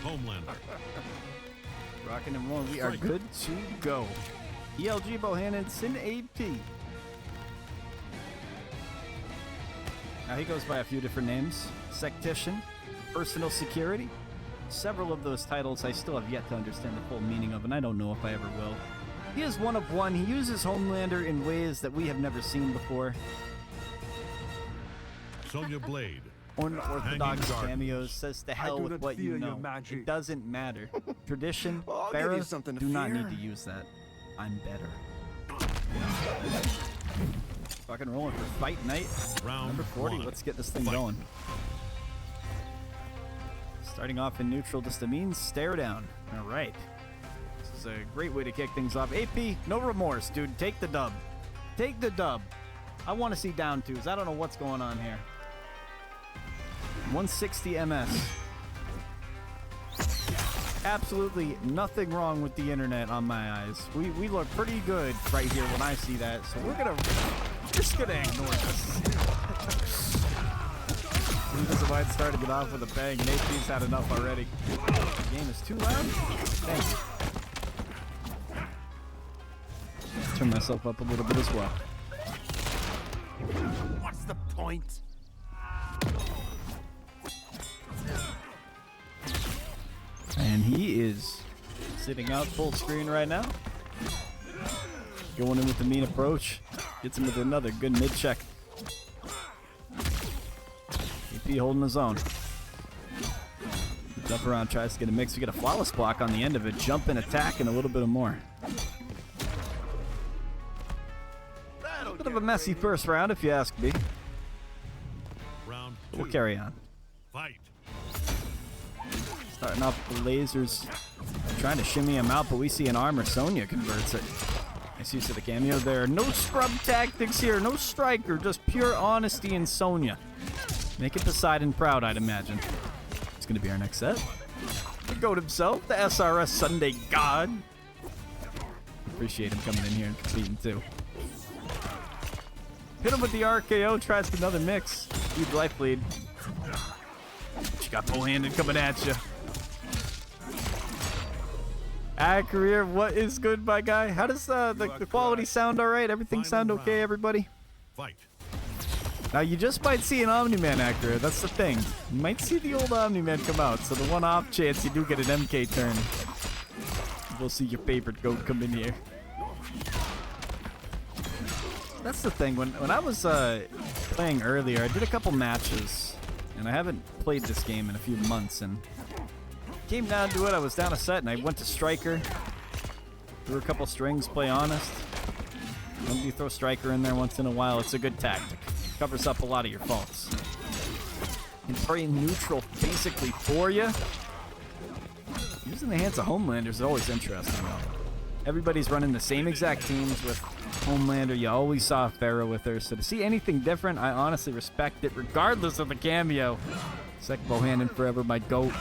Homelander. Rocking and rolling. We are good to go. ELG, Bohannon, Sin AP. Now he goes by a few different names. Sectician, Personal Security. Several of those titles I still have yet to understand the full meaning of, and I don't know if I ever will. He is one of one. He uses Homelander in ways that we have never seen before. Sonya Blade. Unorthodox cameos, says to hell with what you know. It doesn't matter. Tradition, Farrah, do not need to use that. I'm better. Fucking rolling for Fight Night. Round Number 40, let's get this thing going. Starting off in neutral, just a mean stare down. All right. This is a great way to kick things off. AP, no remorse, dude. Take the dub. Take the dub. I want to see down twos. I don't know what's going on here. 160 MS. Absolutely nothing wrong with the internet on my eyes. We look pretty good right here when I see that, so we're just gonna ignore this. This might start to get off with a bang, and AP's had enough already. The game is too loud? Thank you. Let's turn myself up a little bit as well. What's the point? And he is sitting out full screen right now. Going in with the mean approach. Gets him with another good mid check. AP holding his own. Jump around, tries to get a mix. We get a flawless block on the end of it. Jump and attack and a little bit of more. A bit of a messy first round if you ask me. Round But we'll carry on. Fight. Starting off with the lasers. Trying to shimmy him out, but we see an armor. Sonya converts it. Nice use of the cameo there. No scrub tactics here. No striker. Just pure honesty in Sonya. Making Poseidon proud, I'd imagine. It's going to be our next set. The GOAT himself, the SRS Sunday God. Appreciate him coming in here and competing too. Hit him with the RKO. Tries another mix. Huge life lead. But you got Bohannon coming at you. Career, what is good, my guy? How does the quality sound all right? Everything sound okay, everybody? Fight. Now, you just might see an Omni-Man Accurate. That's the thing. You might see the old Omni-Man come out, so the one off chance you do get an MK turn, we'll see your favorite GOAT come in here. That's the thing. When I was playing earlier, I did a couple matches, and I haven't played this game in a few months, and came down to it. I was down a set, and I went to Striker. Threw a couple strings, play honest. When you throw Striker in there once in a while, it's a good tactic. Covers up a lot of your faults. And play neutral basically for you. Using the hands of Homelander is always interesting, though. Everybody's running the same exact teams with Homelander. You always saw Farrah with her, so to see anything different, I honestly respect it, regardless of the cameo. Sec Bohannon forever, my GOAT.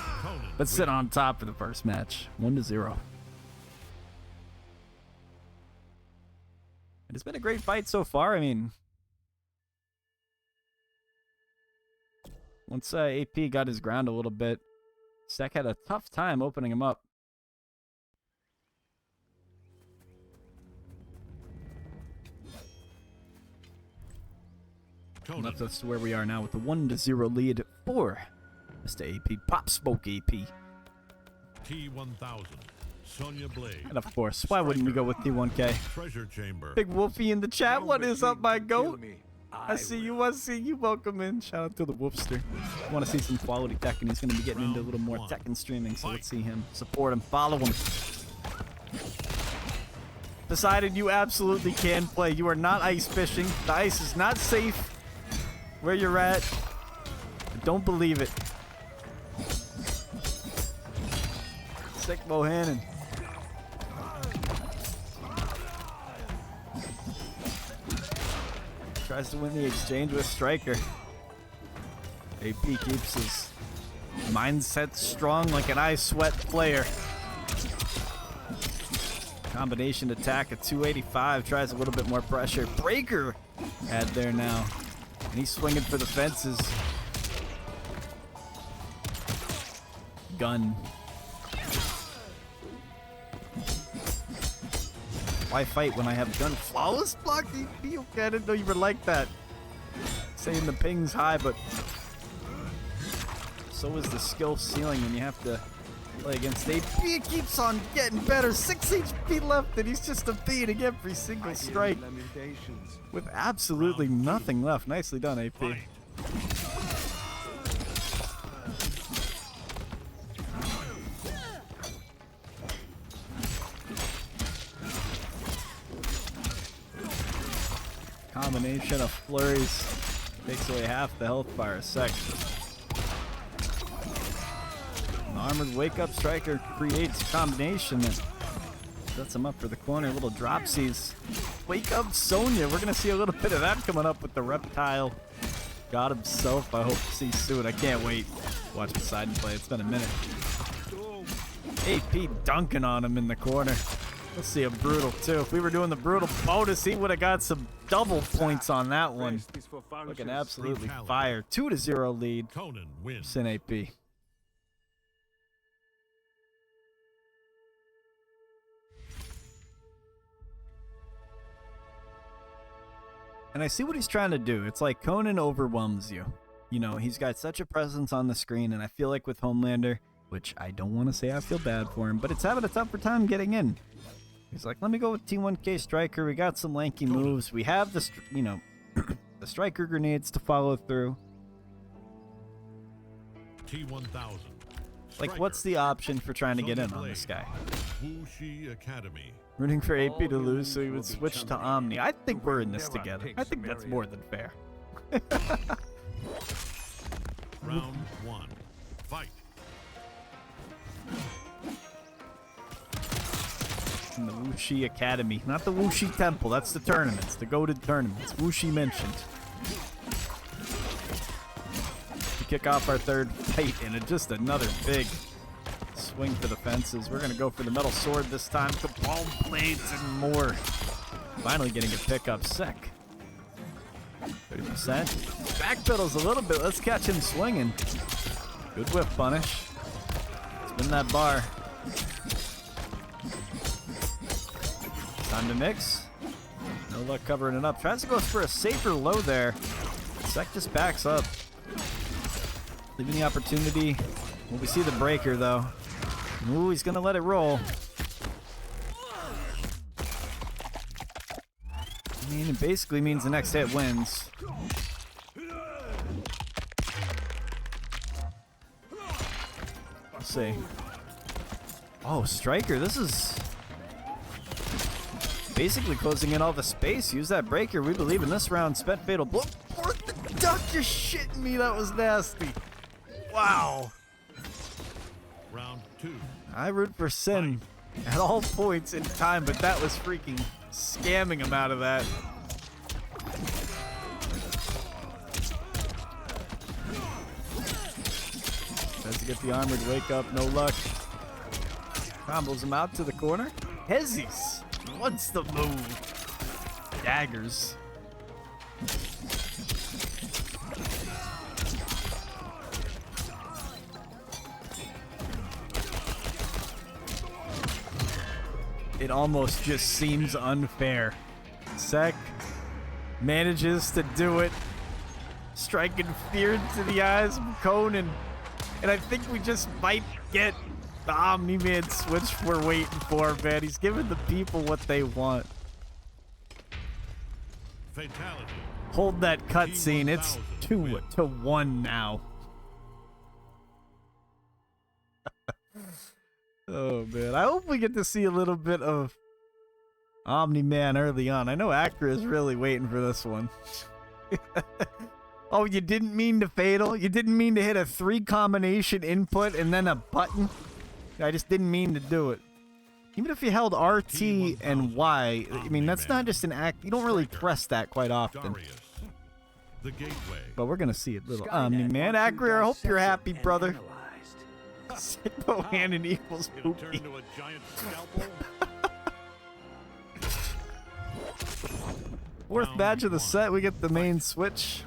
Let's sit on top for the first match. 1-0. It's been a great fight so far. I mean, once AP got his ground a little bit, Sec had a tough time opening him up. And that's us to where we are now with the 1-0 lead for Mr. AP. Pop Smoke AP. T1000. Sonya Blade. And of course, why wouldn't we go with T1K? Treasure Chamber. Big Wolfie in the chat. What is up, my GOAT? I see you. I see you. Welcome in. Shout out to the Wolfster. I want to see some quality Tekken. He's going to be getting into a little more Tekken streaming, so let's see him. Support him. Follow him. Decided you absolutely can play. You are not ice fishing. The ice is not safe where you're at. I don't believe it. Sick Bohannon. Tries to win the exchange with Striker. AP keeps his mindset strong like an ice sweat player. Combination attack at 285. Tries a little bit more pressure. Breaker had there now. And he's swinging for the fences. Gun Why fight when I have gun? Flawless block AP? Okay, I didn't know you were like that. Saying the ping's high, but so is the skill ceiling when you have to play against AP. It keeps on getting better. 6 HP left, and he's just evading every single strike with absolutely nothing left. Nicely done, AP. Fight. Combination of flurries takes away half the health bar a sec. An armored wake-up striker creates a combination that sets him up for the corner. Little dropsies. Wake up Sonya. We're going to see a little bit of that coming up with the reptile god himself. I hope to see soon. I can't wait. Watch Poseidon play. It's been a minute. AP dunking on him in the corner. Let's see a brutal too. If we were doing the brutal bonus, he would have got some double points on that one. Looking absolutely fire. 2-0 lead. Conan wins. Sin AP. And I see what he's trying to do. It's like Conan overwhelms you. You know, he's got such a presence on the screen, and I feel like with Homelander, which I don't want to say I feel bad for him, but it's having a tougher time getting in. He's like, let me go with T1K Striker. We got some lanky moves. We have the, you know, the Striker grenades to follow through. T1000. Like, what's the option for trying to get in on this guy? WHITS Academy. Rooting for AP to lose so he would switch to Omni. I think we're in this together. I think that's more than fair. Round 1. Fight. In the Wuxi Academy. Not the Wuxi Temple. That's the tournaments. The goated tournaments. Wuxi mentioned. To kick off our third fight and just another big swing for the fences. We're going to go for the metal sword this time. Cabal blades and more. Finally getting a pickup sec. 30%. Backpedals a little bit. Let's catch him swinging. Good whip punish. Spin that bar. Time to mix. No luck covering it up. Tries to go for a safer low there. Sec just backs up. Leaving the opportunity. Well, we see the breaker though. Ooh, he's gonna let it roll. I mean, it basically means the next hit wins. Let's see. Oh, Striker, this is basically closing in all the space. Use that breaker. We believe in this round. Spent fatal blow. The duck just shitting me. That was nasty. Wow. Round 2. I root for Sin at all points in time, but that was freaking scamming him out of that. Tries to get the armored wake up. No luck. Combos him out to the corner. Hezzies. What's the move? Daggers. It almost just seems unfair. Sec manages to do it. Striking fear into the eyes of Conan. And I think we just might get the Omni-Man switch we're waiting for, man. He's giving the people what they want. Fatality. Hold that cutscene. It's 2-1 now. Oh, man. I hope we get to see a little bit of Omni-Man early on. I know Acra is really waiting for this one. Oh, you didn't mean to fatal? You didn't mean to hit a 3 combination input and then a button? I just didn't mean to do it. Even if you held RT and Y, I mean, that's not just an act. You don't really press that quite often. The gateway. But we're going to see it, little Omni-Man. Acra, I hope you're happy, brother. Sicko Hannon equals poopy. Turn to a giant scalpel. Fourth match of the set, we get the main switch.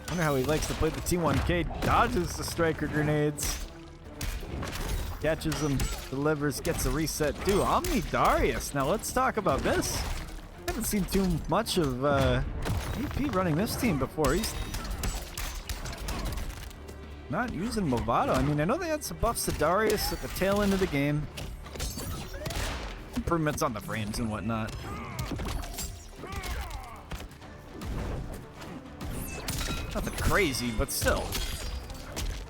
Wonder how he likes to play the T1K. Dodges the striker grenades. Catches him, delivers, gets a reset too. Omni Darius. Now let's talk about this. I haven't seen too much of AP running this team before. He's not using Movado. I mean, I know they had some buffs to Darius at the tail end of the game. Improvements on the frames and whatnot. Nothing crazy, but still.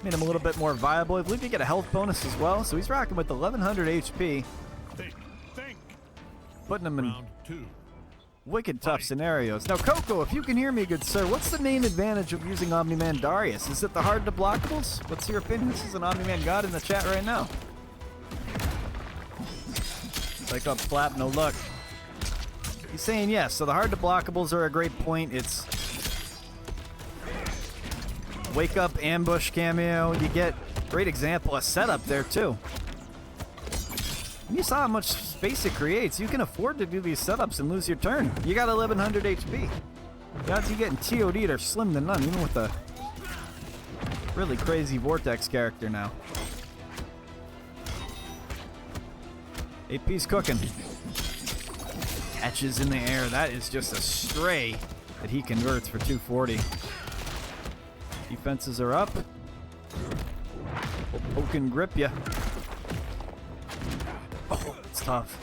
Made him a little bit more viable. I believe you get a health bonus as well, so he's rocking with 1100 HP. Think. Putting him in Round 2. wicked tough scenarios. Now, Coco, if you can hear me, good sir, what's the main advantage of using Omni-Man Darius? Is it the hard to blockables? What's your opinion? This is an Omni-Man god in the chat right now. Like up flap, no luck. He's saying yes, so the hard to blockables are a great point. It's wake up, ambush cameo. You get, great example, a setup there too. And you saw how much space it creates. You can afford to do these setups and lose your turn. You got 1100 HP. The odds you getting TOD'd are slim to none, even with a really crazy Vortex character now. AP's cooking. Catches in the air. That is just a stray that he converts for 240. Defenses are up. Poke can grip ya. Oh, it's tough.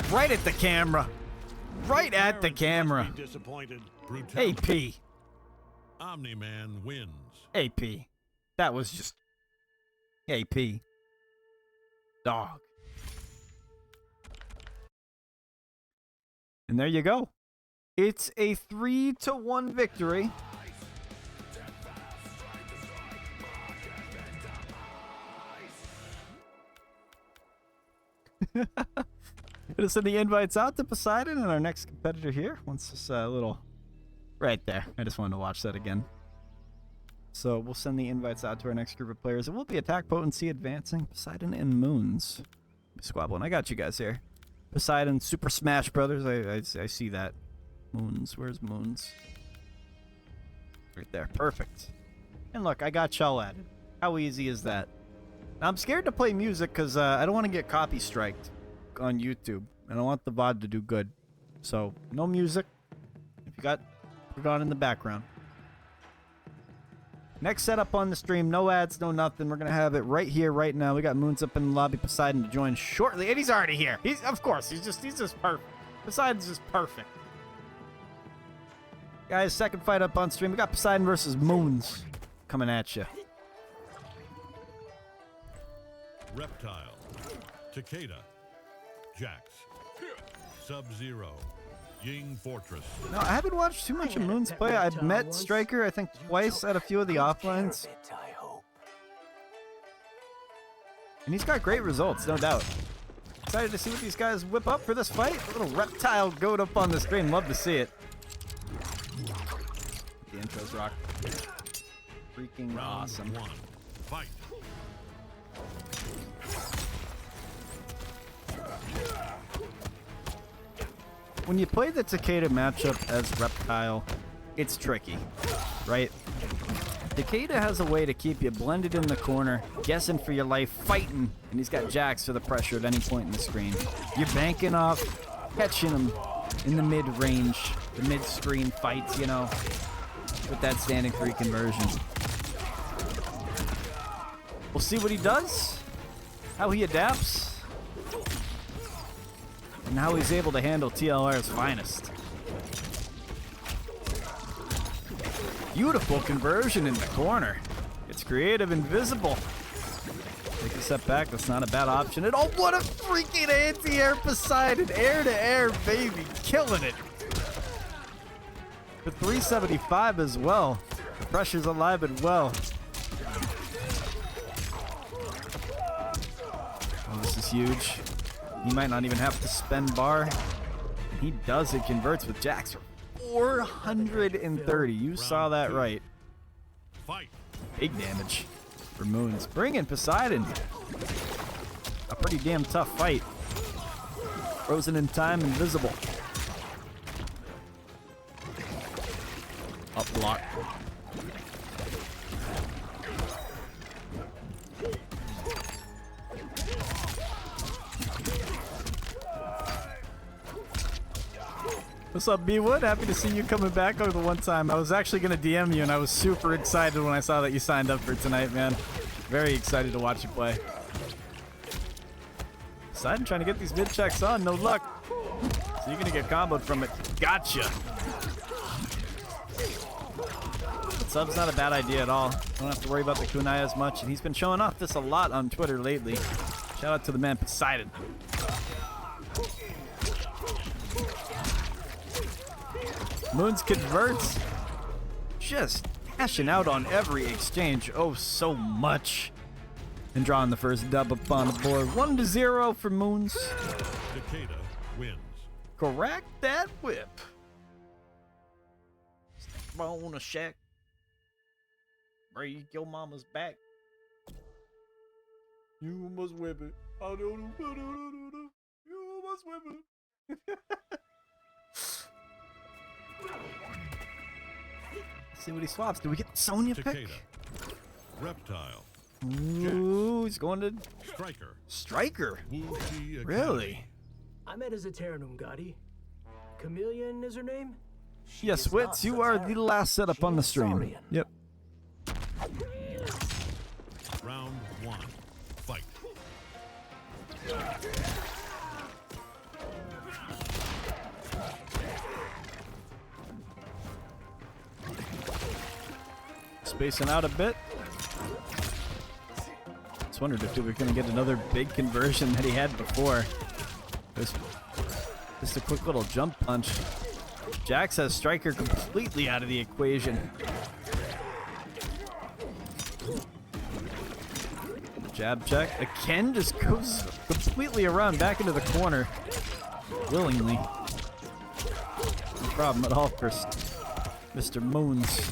Right at the camera. Right at the camera. Disappointed. Brutality. AP. Omni-Man wins. AP. That was just AP. Dog. And there you go. It's a 3-1 victory. Gonna send the invites out to Poseidon and our next competitor here. Once this little right there. I just wanted to watch that again. So we'll send the invites out to our next group of players. It will be Attack Potency Advancing, Poseidon and Moons. Squabbling. I got you guys here. Poseidon, Super Smash Brothers. I see that. Moons. Where's Moons? Right there. Perfect. And look, I got y'all added. How easy is that? Now, I'm scared to play music because I don't want to get copy striked on YouTube. And I want the VOD to do good. So, no music. If you got, put it on in the background. Next setup on the stream, no ads, no nothing. We're going to have it right here, right now. We got Moons up in the lobby. Poseidon to join shortly. And he's already here. Of course, he's just perfect. Poseidon's just perfect. Guys, second fight up on stream. We got Poseidon versus Moons coming at you. Reptile. Takeda. Jax. Sub-Zero. Ying Fortress. No, I haven't watched too much of Moons play. I've met Striker, I think, twice at a few of the offlines. And he's got great results, no doubt. Excited to see what these guys whip up for this fight. A little Reptile goat up on the screen. Love to see it. The intros rock. Freaking awesome. Round 1. Fight. When you play the Takeda matchup as Reptile, it's tricky, right? Takeda has a way to keep you blended in the corner, guessing for your life, fighting, and he's got Jax for the pressure at any point in the screen. You're banking off, catching him in the mid-range, the mid-screen fights, you know, with that standing 3 conversion. We'll see what he does, how he adapts, and how he's able to handle TLR's finest. Beautiful conversion in the corner. It's creative, invisible. Take a step back, that's not a bad option at all. What a freaking anti-air Poseidon. Air to air, baby. Killing it. The 375 as well. The pressure's alive and well. Oh, this is huge. He might not even have to spend bar. And he does it, converts with Jax. 430. You saw that right. Fight. Big damage for Moons. Bring in Poseidon. A pretty damn tough fight. Frozen in time, invisible. Up block. What's up, BWOOD? Happy to see you coming back over the one time. I was actually going to DM you, and I was super excited when I saw that you signed up for tonight, man. Very excited to watch you play. Poseidon trying to get these mid checks on. No luck. So you're going to get comboed from it. Gotcha. But sub's not a bad idea at all. Don't have to worry about the kunai as much. And he's been showing off this a lot on Twitter lately. Shout out to the man Poseidon. Moons converts. Just cashing out on every exchange. Oh, so much. And drawing the first dub up on the board. 1-0 for Moons. Takeda wins. Correct that whip. Step on a shack. Break your mama's back. You must whip it. You must whip it. Let's see what he swaps. Do we get Sonya pick? Takeda. Reptile. Ooh, he's going to Striker. Striker. WHITS Academy. Really? I met as a Terranum Gotti. Chameleon is her name? She Yes, is Wits, not you are the Saterran. last setup She on the is stream. Saurian. Yep. Round 1. Fight. Spacing out a bit. Just wondered if we were going to get another big conversion that he had before. Just a quick little jump punch. Jax has Striker completely out of the equation. Jab check. Again, just goes completely around back into the corner. Willingly. No problem at all for Mr. Moons.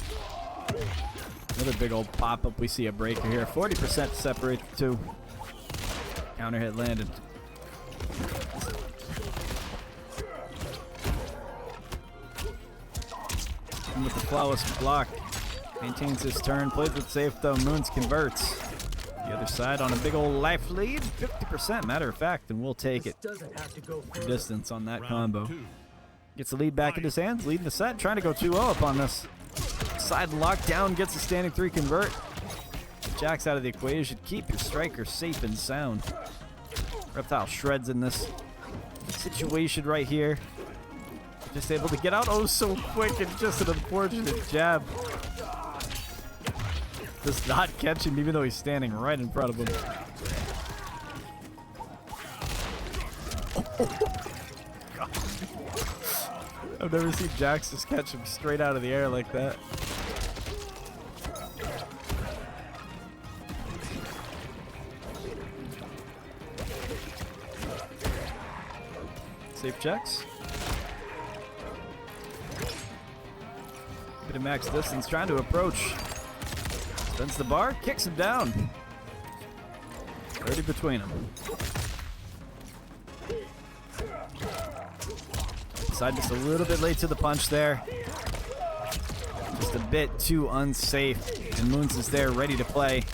Another big old pop-up. We see a breaker here. 40% to separate the two. Counter hit landed. And with the flawless block. Maintains his turn. Plays it safe though. Moons converts. The other side on a big old life lead. 50% matter of fact. And we'll take it. Doesn't have to go further. Distance on that Round combo. 2. Gets the lead back in his hands. Leading the set. Trying to go 2-0 up on this. Side lockdown, gets a standing 3 convert. Jack's out of the equation. Keep your Striker safe and sound. Reptile shreds in this situation right here. Just able to get out oh so quick and just an unfortunate jab. Does not catch him even though he's standing right in front of him. God. I've never seen Jax just catch him straight out of the air like that. Safe checks. Bit of max distance, trying to approach. Spins the bar, kicks him down. 30 between them. Side just a little bit late to the punch there. Just a bit too unsafe. And Moons is there ready to play.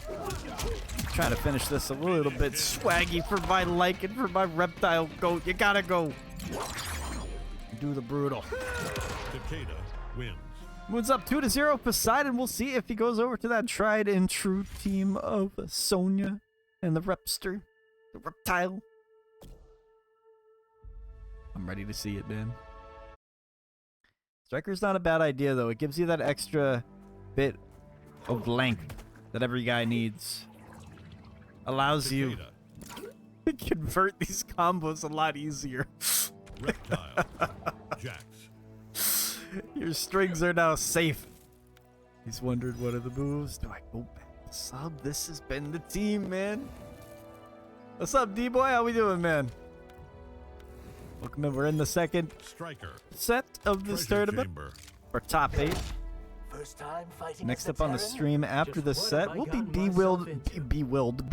Trying to finish this a little bit swaggy for my liking, for my reptile goat. You gotta go. Do the brutal. Takeda wins. Moons up 2-0. Poseidon. We'll see if he goes over to that tried and true team of Sonya and the Repster, the reptile. I'm ready to see it, man. Striker's not a bad idea, though. It gives you that extra bit of length that every guy needs. Allows you to convert these combos a lot easier. Reptile. Jax. Your strings are now safe. He's wondered what are the moves. Do I go back to sub? This has been the team, man. What's up, D-Boy? How we doing, man? Welcome in. We're in the second Striker. set of this Treasure tournament. chamber. Our top 8. First time fighting Next as up on the Terran? stream after Just this what set, have I we'll be gotten myself into? bewildered.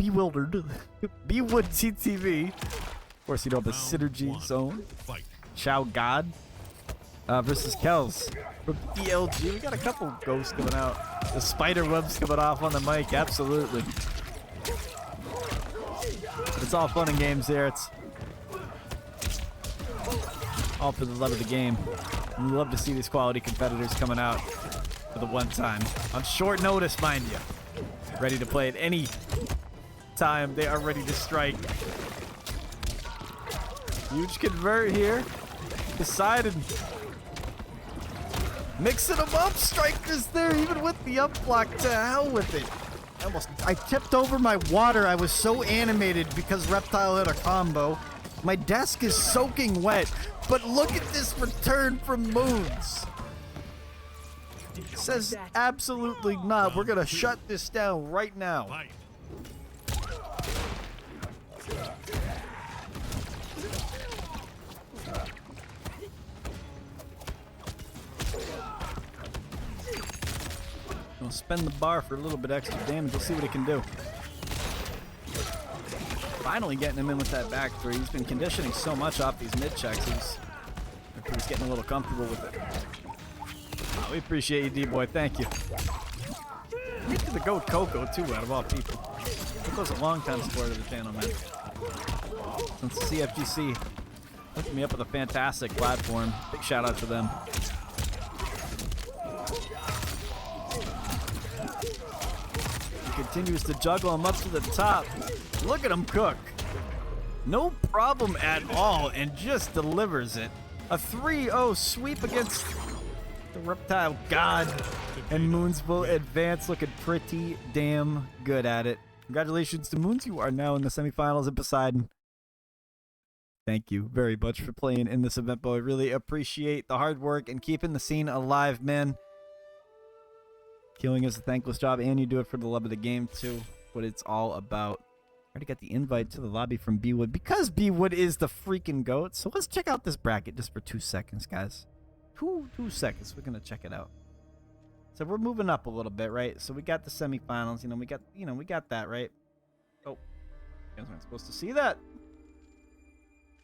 BWOOD TTV. Of course, you know the Round Synergy 1. Zone. Fight. Chow God versus KELZ from BLG. We got a couple ghosts coming out. The spider webs coming off on the mic. Absolutely. But it's all fun and games here. It's all for the love of the game. We love to see these quality competitors coming out for the one time. On short notice, mind you. Ready to play at any time. They are ready to strike. Huge convert here. Decided. Mixing them up. Strikers there, even with the up block. To hell with it. I tipped over my water. I was so animated because Reptile hit a combo. My desk is soaking wet. But look at this return from Moons. Says absolutely not. We're going to shut this down right now. Fight. We'll spend the bar for a little bit extra damage. We'll see what it can do. Finally getting him in with that back three. He's been conditioning so much off these mid checks. He's getting a little comfortable with it. Oh, we appreciate you, D-Boy. Thank you. Thank you to the GOAT Coco, too, out of all people. Coco's a long-time supporter of the channel, man. Since the CFGC hooked me up with a fantastic platform. Big shout-out to them. He continues to juggle him up to the top. Look at him cook. No problem at all, and just delivers it. A 3-0 sweep against the Reptile God. And Moons will advance, looking pretty damn good at it. Congratulations to Moons. You are now in the semifinals at Poseidon. Thank you very much for playing in this event, boy. I really appreciate the hard work and keeping the scene alive, man. Killing is a thankless job, and you do it for the love of the game, too. What it's all about. I already got the invite to the lobby from BWOOD because BWOOD is the freaking GOAT. So let's check out this bracket just for 2 seconds, guys. Two seconds. We're gonna check it out. So we're moving up a little bit, right? So we got the semifinals. We got that, right? Oh, you guys aren't supposed to see that.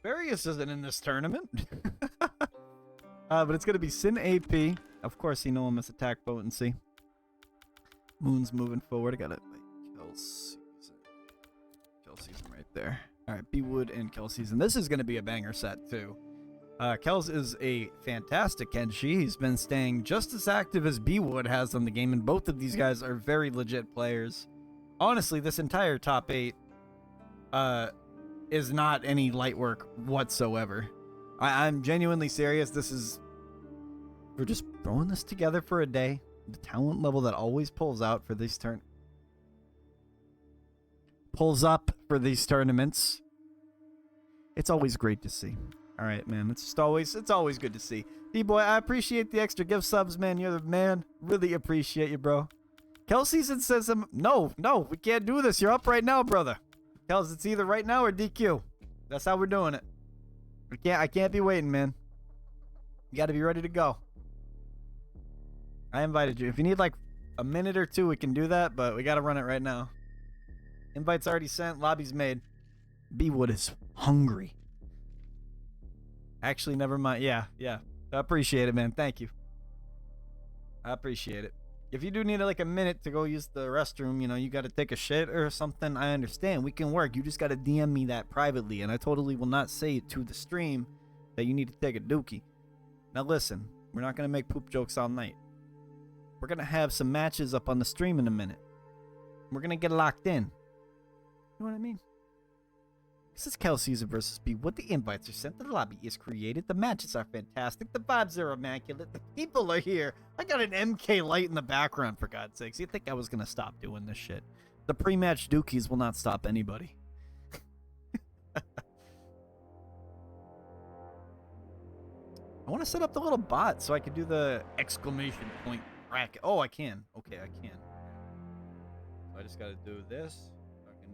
Various isn't in this tournament. But it's gonna be Sin AP. Of course, you know him as attack potency. Moon's moving forward. I got it. KELZ season right there. All right, BWOOD and KELZ season. This is going to be a banger set too. KELZ is a fantastic Kenshi. He's been staying just as active as BWOOD has on the game, and both of these guys are very legit players. Honestly, this entire top 8 is not any light work whatsoever. I'm genuinely serious. We're just throwing this together for a day. The talent level that always pulls out for these pulls up for these tournaments. It's always great to see. All right, man. It's always good to see. D-Boy, I appreciate the extra gift subs, man. You're the man. Really appreciate you, bro. KELZ season says, no, we can't do this. You're up right now, brother. KELZ, it's either right now or DQ. That's how we're doing it. I can't be waiting, man. You got to be ready to go. I invited you. If you need like a minute or two, we can do that, but we got to run it right now. Invite's already sent. Lobby's made. BWOOD is hungry. Actually, never mind. Yeah. I appreciate it, man. Thank you. I appreciate it. If you do need like a minute to go use the restroom, you got to take a shit or something, I understand. We can work. You just got to DM me that privately, and I totally will not say it to the stream that you need to take a dookie. Now listen, we're not going to make poop jokes all night. We're going to have some matches up on the stream in a minute. We're going to get locked in. You know what I mean? This is KELZ season versus BWOOD. The invites are sent. The lobby is created. The matches are fantastic. The vibes are immaculate. The people are here. I got an MK light in the background, for God's sakes. You think I was going to stop doing this shit? The pre-match dookies will not stop anybody. I want to set up the little bot so I can do the exclamation point bracket. Oh, I can. Okay, I can. So I just got to do this.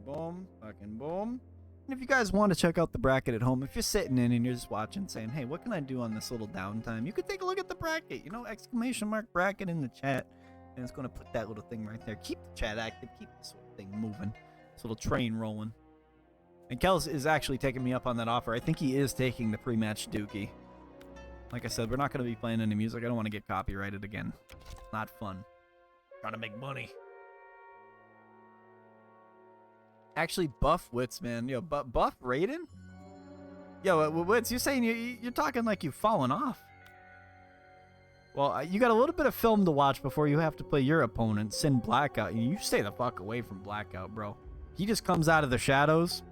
Fucking boom. And if you guys want to check out the bracket at home, if you're sitting in and you're just watching saying, hey, what can I do on this little downtime? You can take a look at the bracket, exclamation mark bracket in the chat. And it's going to put that little thing right there. Keep the chat active. Keep this little thing moving. This little train rolling. And KELZ is actually taking me up on that offer. I think he is taking the pre-match dookie. Like I said, we're not going to be playing any music. I don't want to get copyrighted again. Not fun. Trying to make money. Actually, buff WHITS, man. Yo, buff Raiden? Yo, WHITS, you're saying you're talking like you've fallen off. Well, you got a little bit of film to watch before you have to play your opponent, Sin Blackout. You stay the fuck away from Blackout, bro. He just comes out of the shadows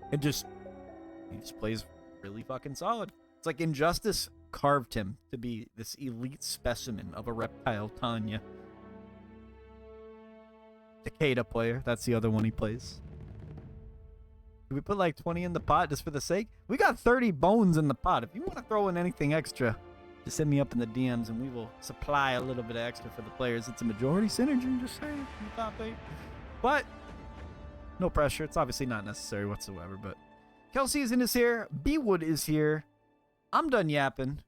and he just plays really fucking solid. It's like Injustice carved him to be this elite specimen of a reptile Tanya. Takeda player, that's the other one he plays. Did we put like 20 in the pot just for the sake? We got 30 bones in the pot. If you want to throw in anything extra, just hit me up in the DMs and we will supply a little bit of extra for the players. It's a majority synergy, just saying, in the top 8. But no pressure. It's obviously not necessary whatsoever. But KELZ season is here. BWOOD is here. I'm done yapping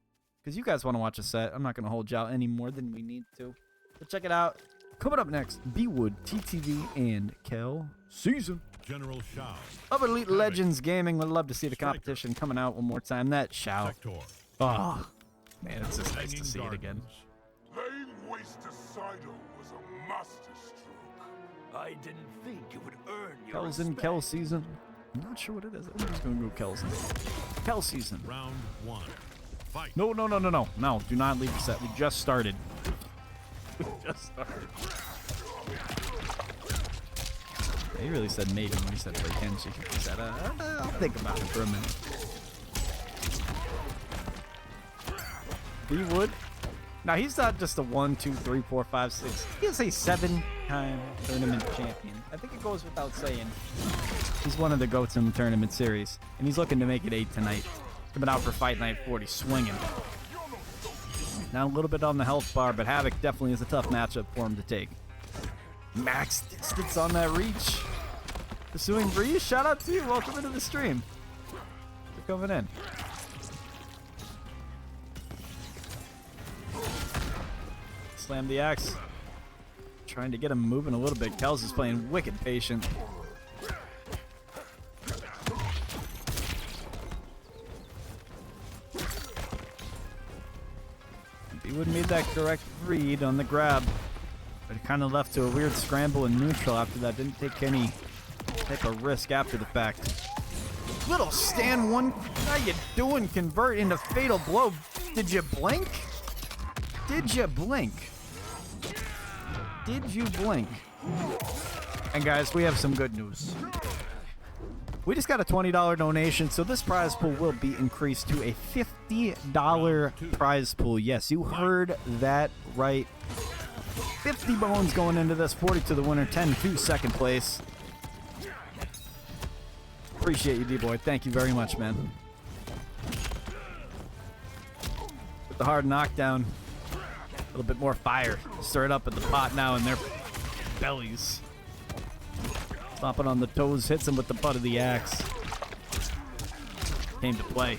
because you guys want to watch a set. I'm not going to hold you out any more than we need to. But check it out. Coming up next, BWOOD, TTV, and KELZ season. General Shao. Of Elite Legends Gaming. Would love to see the competition coming out one more time. That Shao. Sector. Oh, man, it's just nice to see it again. Laying waste to Sidon was a masterstroke. I didn't think you would earn your KELZ in respect. KELZ season. I'm not sure what it is. I'm just going to go KELZ in. KELZ season. Round 1. Fight. No, no, no, no, no. No, do not leave the set. We just started. We just started. He really said maybe when he said play Kenshi. He said, I'll think about it for a minute. BWOOD. Now, he's not just a 1, 2, 3, 4, 5, 6. He is a 7-time tournament champion. I think it goes without saying. He's one of the GOATs in the tournament series. And he's looking to make it 8 tonight. Coming out for Fight Night 40, swinging. Now a little bit on the health bar, but Havoc definitely is a tough matchup for him to take. Max distance on that reach. Pursuing Breeze, shout out to you. Welcome into the stream. For coming in. Slam the axe. Trying to get him moving a little bit. KELZ is playing wicked patient. He would have made that correct read on the grab. But he kind of left to a weird scramble in neutral after that. Didn't take any type of risk after the fact. Little stand one. How you doing? Convert into fatal blow. Did you blink? Did you blink? Did you blink? And guys, we have some good news. We just got a $20 donation, so this prize pool will be increased to a $50 prize pool. Yes, you heard that right. 50 bones going into this, 40 to the winner, 10 to second place. Appreciate you, D-Boy. Thank you very much, man. With the hard knockdown, a little bit more fire. Stir it up in the pot now in their bellies. Stomping on the toes, hits him with the butt of the axe. Came to play.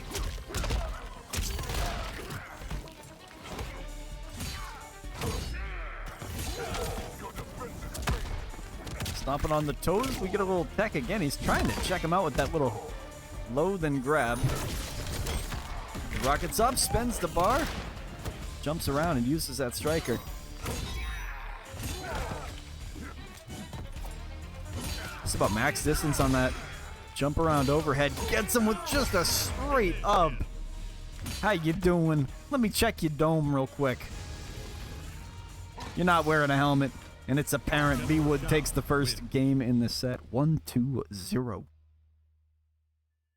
Stomping on the toes, we get a little tech again. He's trying to check him out with that little low then grab. Rockets up, spins the bar, jumps around and uses that striker. It's about max distance on that jump around overhead. Gets him with just a straight up. How you doing? Let me check your dome real quick. You're not wearing a helmet, and it's apparent BWOOD takes the first game in this set. 1-2-0.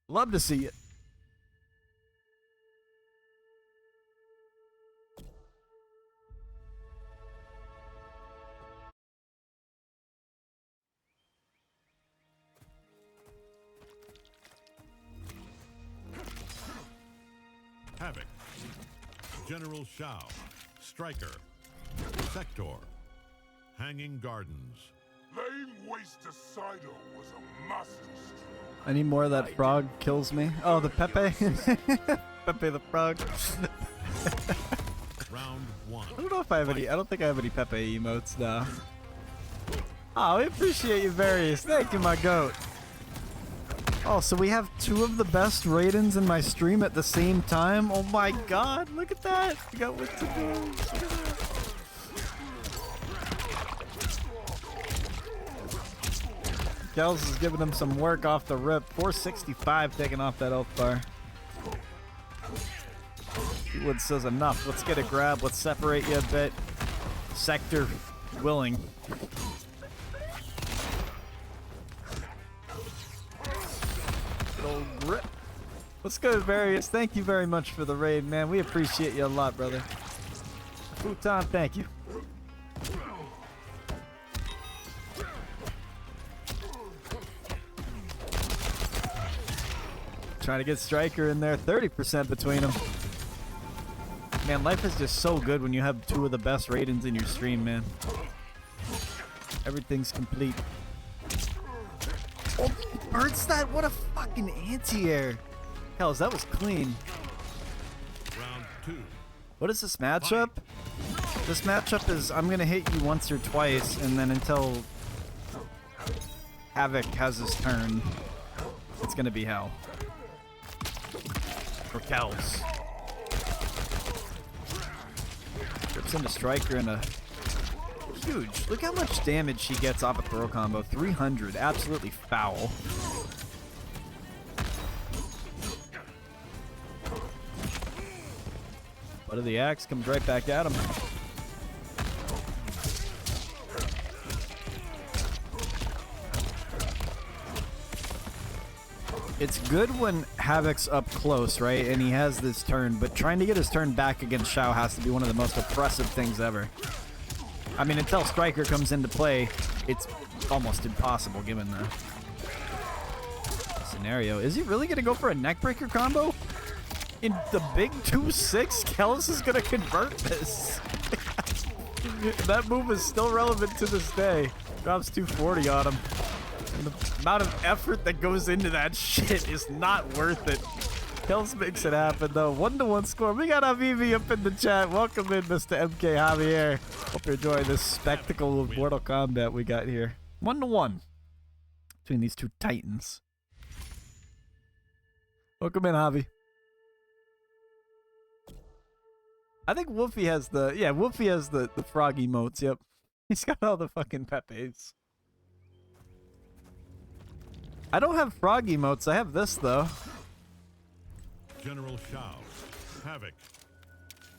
Love to see it. Havoc. General Shao. Striker. Sector. Hanging Gardens. Laying waste to Sidon was a masterstroke. I need more of that frog kills me. Oh, the Pepe. Pepe the frog. Round 1. I don't know if I have any. I don't think I have any Pepe emotes now. Oh, we appreciate you, Various. Thank you, my goat. Oh, so we have 2 of the best Raidens in my stream at the same time? Oh my god, look at that. We got what to do. KELZ is giving him some work off the rip. 465 taking off that health bar. BWOOD says enough. Let's get a grab. Let's separate you a bit. Sector willing. Good old grip. Let's go, Various. Thank you very much for the raid, man. We appreciate you a lot, brother. Futon, thank you. Trying to get Striker in there. 30% between them. Man, life is just so good when you have two of the best ratings in your stream, man. Everything's complete. Oh, burns that? What a fucking anti-air. KELZ, that was clean. Round 2. What is this matchup? This matchup is I'm gonna hit you once or twice, and then until Havoc has his turn, it's gonna be hell. For KELZ. Trips into Striker in a huge. Look how much damage she gets off a throw combo. 300. Absolutely foul. Butt of the axe comes right back at him. It's good when Havoc's up close, right? And he has this turn, but trying to get his turn back against Xiao has to be one of the most oppressive things ever. I mean, until Striker comes into play, it's almost impossible given the scenario. Is he really going to go for a neckbreaker combo? In the big 2-6, KELZ is going to convert this. That move is still relevant to this day. Drops 240 on him. And the amount of effort that goes into that shit is not worth it. KELZ makes it happen, though. 1-1 score. We got Avivi up in the chat. Welcome in, Mr. MK Javier. Hope you're enjoying this spectacle of Mortal Kombat we got here. 1-1 between these two titans. Welcome in, Javi. I think Wolfie has the... Yeah, Wolfie has the frog emotes, yep. He's got all the fucking Pepes. I don't have frog emotes. I have this, though. General Xiao. Havoc.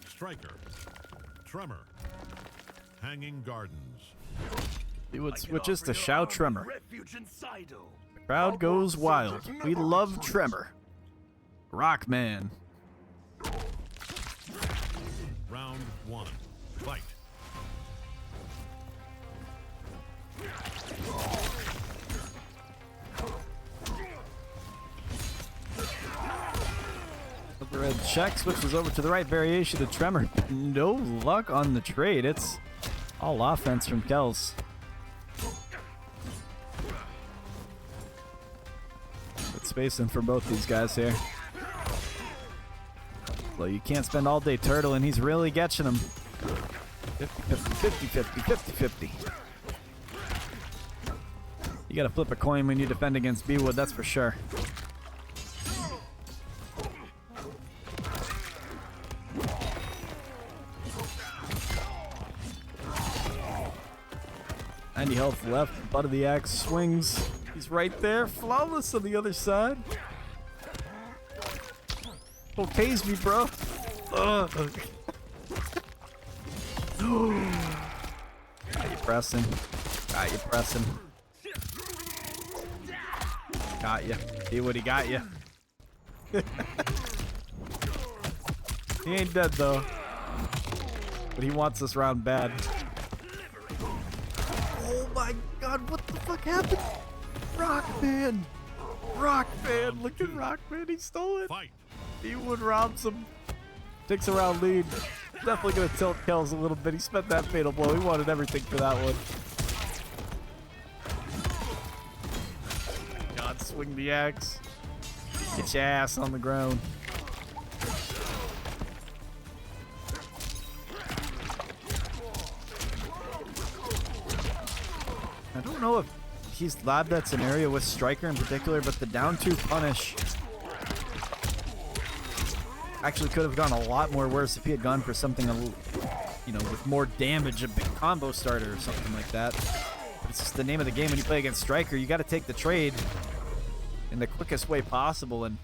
Striker. Tremor. Hanging Gardens. We would switch this to Xiao Tremor. The crowd goes wild. We love Tremor. Rockman. Round 1. Fight. Red check, switches over to the right, variation of Tremor. No luck on the trade. It's all offense from KELZ. Good spacing for both these guys here. Well, you can't spend all day turtling. He's really catching him. 50-50, 50-50. You gotta flip a coin when you defend against BWOOD, that's for sure. Any health left. Butt of the axe swings. He's right there. Flawless on the other side. Oh, tase me, bro. Got you pressing. Got you pressing. Got you. See what he got you. He ain't dead, though. But he wants this round bad. Oh my god, what the fuck happened? Rockman! Rockman! Look at Rockman, he stole it! BWOOD robs him. Takes a round lead. Definitely gonna tilt KELZ a little bit. He spent that fatal blow. He wanted everything for that one. God, swing the axe. Get your ass on the ground. I don't know if he's labbed that scenario with Striker in particular, but the down 2 punish actually could have gone a lot more worse if he had gone for something, you know, with more damage, a big combo starter or something like that. But it's just the name of the game when you play against Striker. You got to take the trade in the quickest way possible, and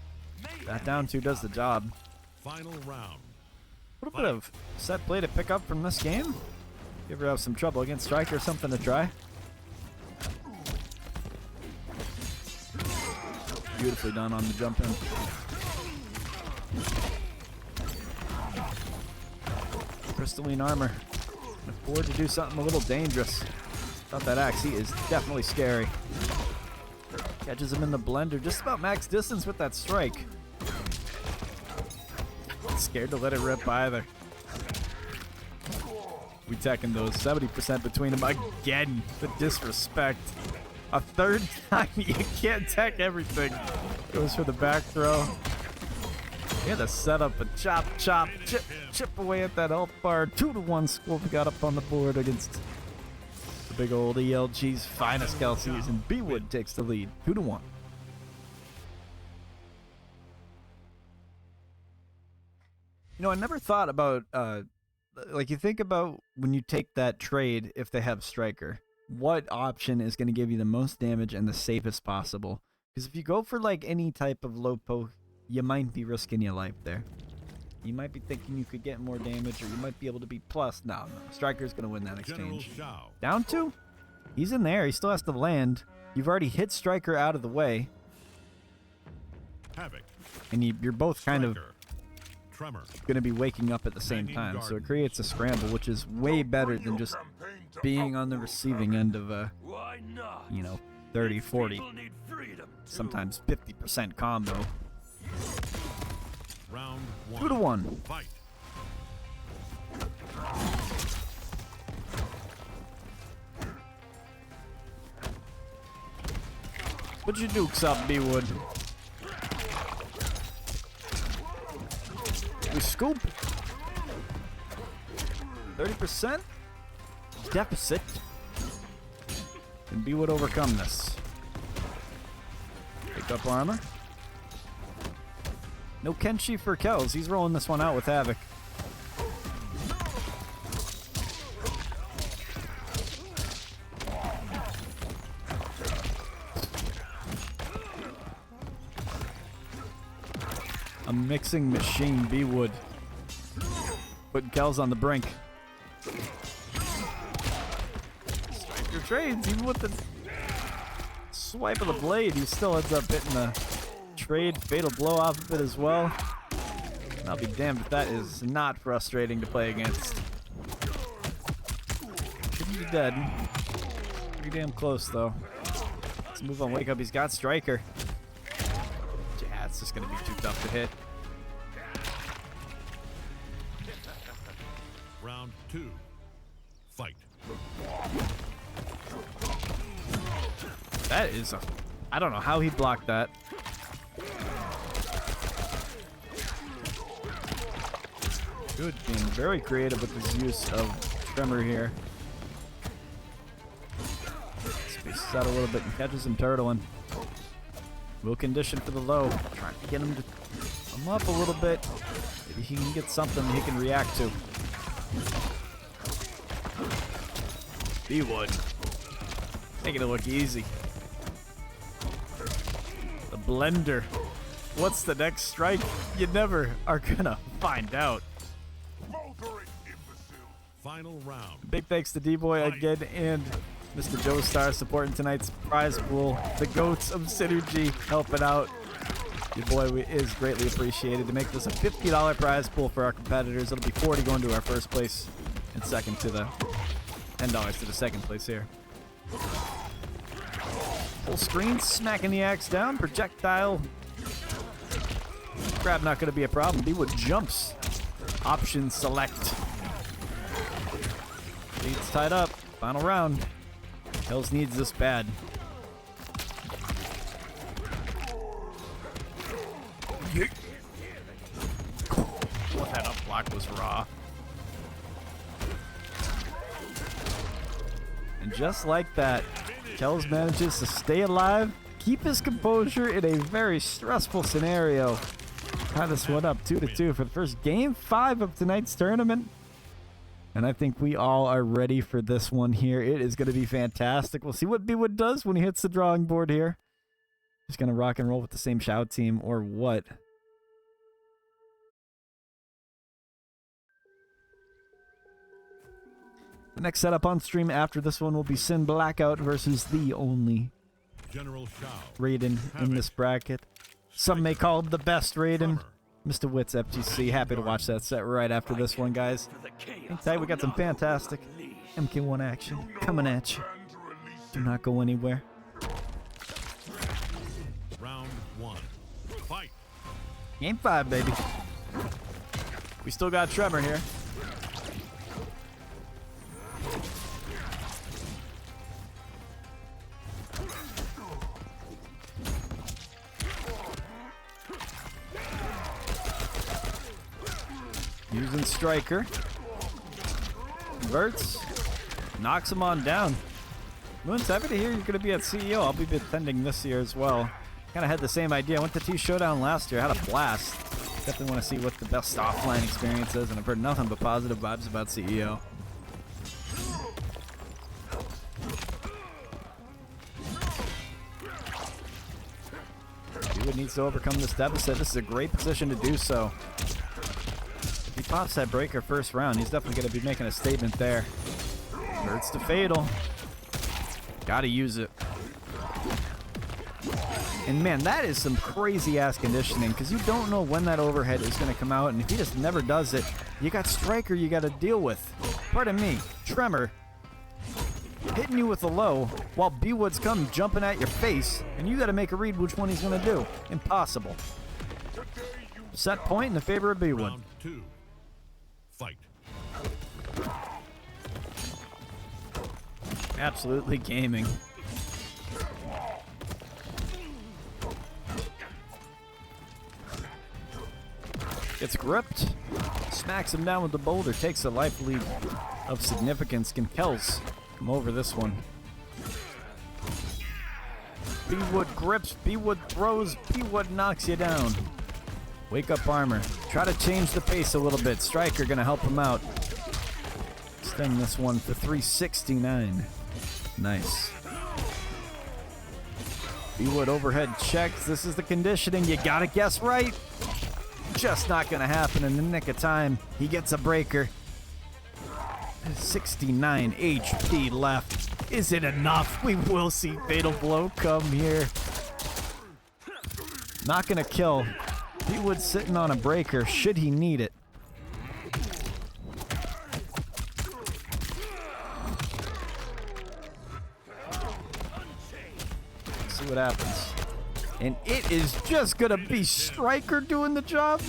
that down 2 does the job. Final round. A little bit of set play to pick up from this game. You ever have some trouble against Striker, something to try. Beautifully done on the jump in. Crystalline armor. Can afford to do something a little dangerous. About that axe, he is definitely scary. Catches him in the blender, just about max distance with that strike. Scared to let it rip either. We teching those 70% between them again. The disrespect. A third time, you can't tech everything. Goes for the back throw. He had to set up a chop, chop, chip away at that health bar. 2-1 score we got up on the board against the big old ELG's finest KELZs, and BWOOD takes the lead, 2-1. You know, I never thought about, like, you think about when you take that trade, if they have Striker, what option is going to give you the most damage and the safest possible? Because if you go for, like, any type of low poke, you might be risking your life there. You might be thinking you could get more damage, or you might be able to be plus. No. Striker's going to win that exchange. Down 2? He's in there. He still has to land. You've already hit Striker out of the way. Havoc. And you're both kind of Tremor. going to be waking up at the same time, so it creates a scramble, which is way better than just being on the receiving end of a, you know, 30, 40, sometimes 50% combo. Round 2-1. Fight. Put your dukes up, BWOOD. We scoop. 30% deficit. Can BWOOD overcome this? Pick up armor. No Kenshi for KELZ. He's rolling this one out with Havoc. A mixing machine, BWOOD. Putting KELZ on the brink. Striker trades, even with the swipe of the blade, he still ends up hitting the trade fatal blow off of it as well. I'll be damned if that is not frustrating to play against. Shouldn't be dead. Pretty damn close though. Let's move on. Wake up. He's got Striker. Yeah, it's just gonna be too tough to hit. Round 2. Fight. That is a... I don't know how he blocked that. Good, being very creative with his use of Tremor here. Spaces out a little bit and catches him turtling. Will condition for the low. Trying to get him to come up a little bit. Maybe he can get something he can react to. BWOOD. Making it look easy. The blender. What's the next strike? You never are gonna find out. Final round. Big thanks to D-Boy again and Mr. Joe Star supporting tonight's prize pool. The GOATs of Synergy helping out. Your boy is greatly appreciated. To make this a $50 prize pool for our competitors, it'll be $40 going to our first place and second to the $10 to the second place here. Full screen, smacking the axe down. Projectile. Grab not going to be a problem. BWOOD jumps. Option select. Lead's tied up. Final round. KELZ needs this bad. What, that up block was raw. And just like that, KELZ manages to stay alive, keep his composure in a very stressful scenario. Tie this one up 2-2 for the first game 5 of tonight's tournament. And I think we all are ready for this one here. It is going to be fantastic. We'll see what BWOOD does when he hits the drawing board here. He's going to rock and roll with the same Shao team or what? The next setup on stream after this one will be Sin Blackout versus the only General Shao. Raiden in this bracket. Some may call him the best Raiden. Mr. WHITS FGC, happy to watch that set right after this one, guys. Hang tight, we got some fantastic MK1 action coming at you. Do not go anywhere. Round 1. Fight. Game 5, baby. We still got Tremor here. Using Striker. Converts. Knocks him on down. Moon's happy to hear you're going to be at CEO. I'll be attending this year as well. Kind of had the same idea. I went to T-Showdown last year. Had a blast. Definitely want to see what the best offline experience is, and I've heard nothing but positive vibes about CEO. BWOOD needs to overcome this deficit. This is a great position to do so. If he pops that breaker first round, he's definitely going to be making a statement there. Hurts to Fatal. Gotta use it. And man, that is some crazy ass conditioning, because you don't know when that overhead is going to come out, and if he just never does it, you got Striker you got to deal with. Pardon me, Tremor hitting you with a low while BWOOD's come jumping at your face, and you got to make a read which one he's going to do. Impossible. Set point in the favor of BWOOD. Round 2. Fight. Absolutely gaming. Gets gripped, smacks him down with the boulder, takes a life lead of significance. Can KELZ come over this one? BWOOD grips, BWOOD throws, BWOOD knocks you down. Wake up armor. Try to change the pace a little bit. Striker gonna help him out. Extend this one for 369. Nice. BWOOD overhead checks. This is the conditioning. You gotta guess right. Just not gonna happen in the nick of time. He gets a breaker. 69 HP left. Is it enough? We will see Fatal Blow come here. Not gonna kill. BWOOD sitting on a breaker should he need it. See what happens. And it is just gonna be Striker doing the job?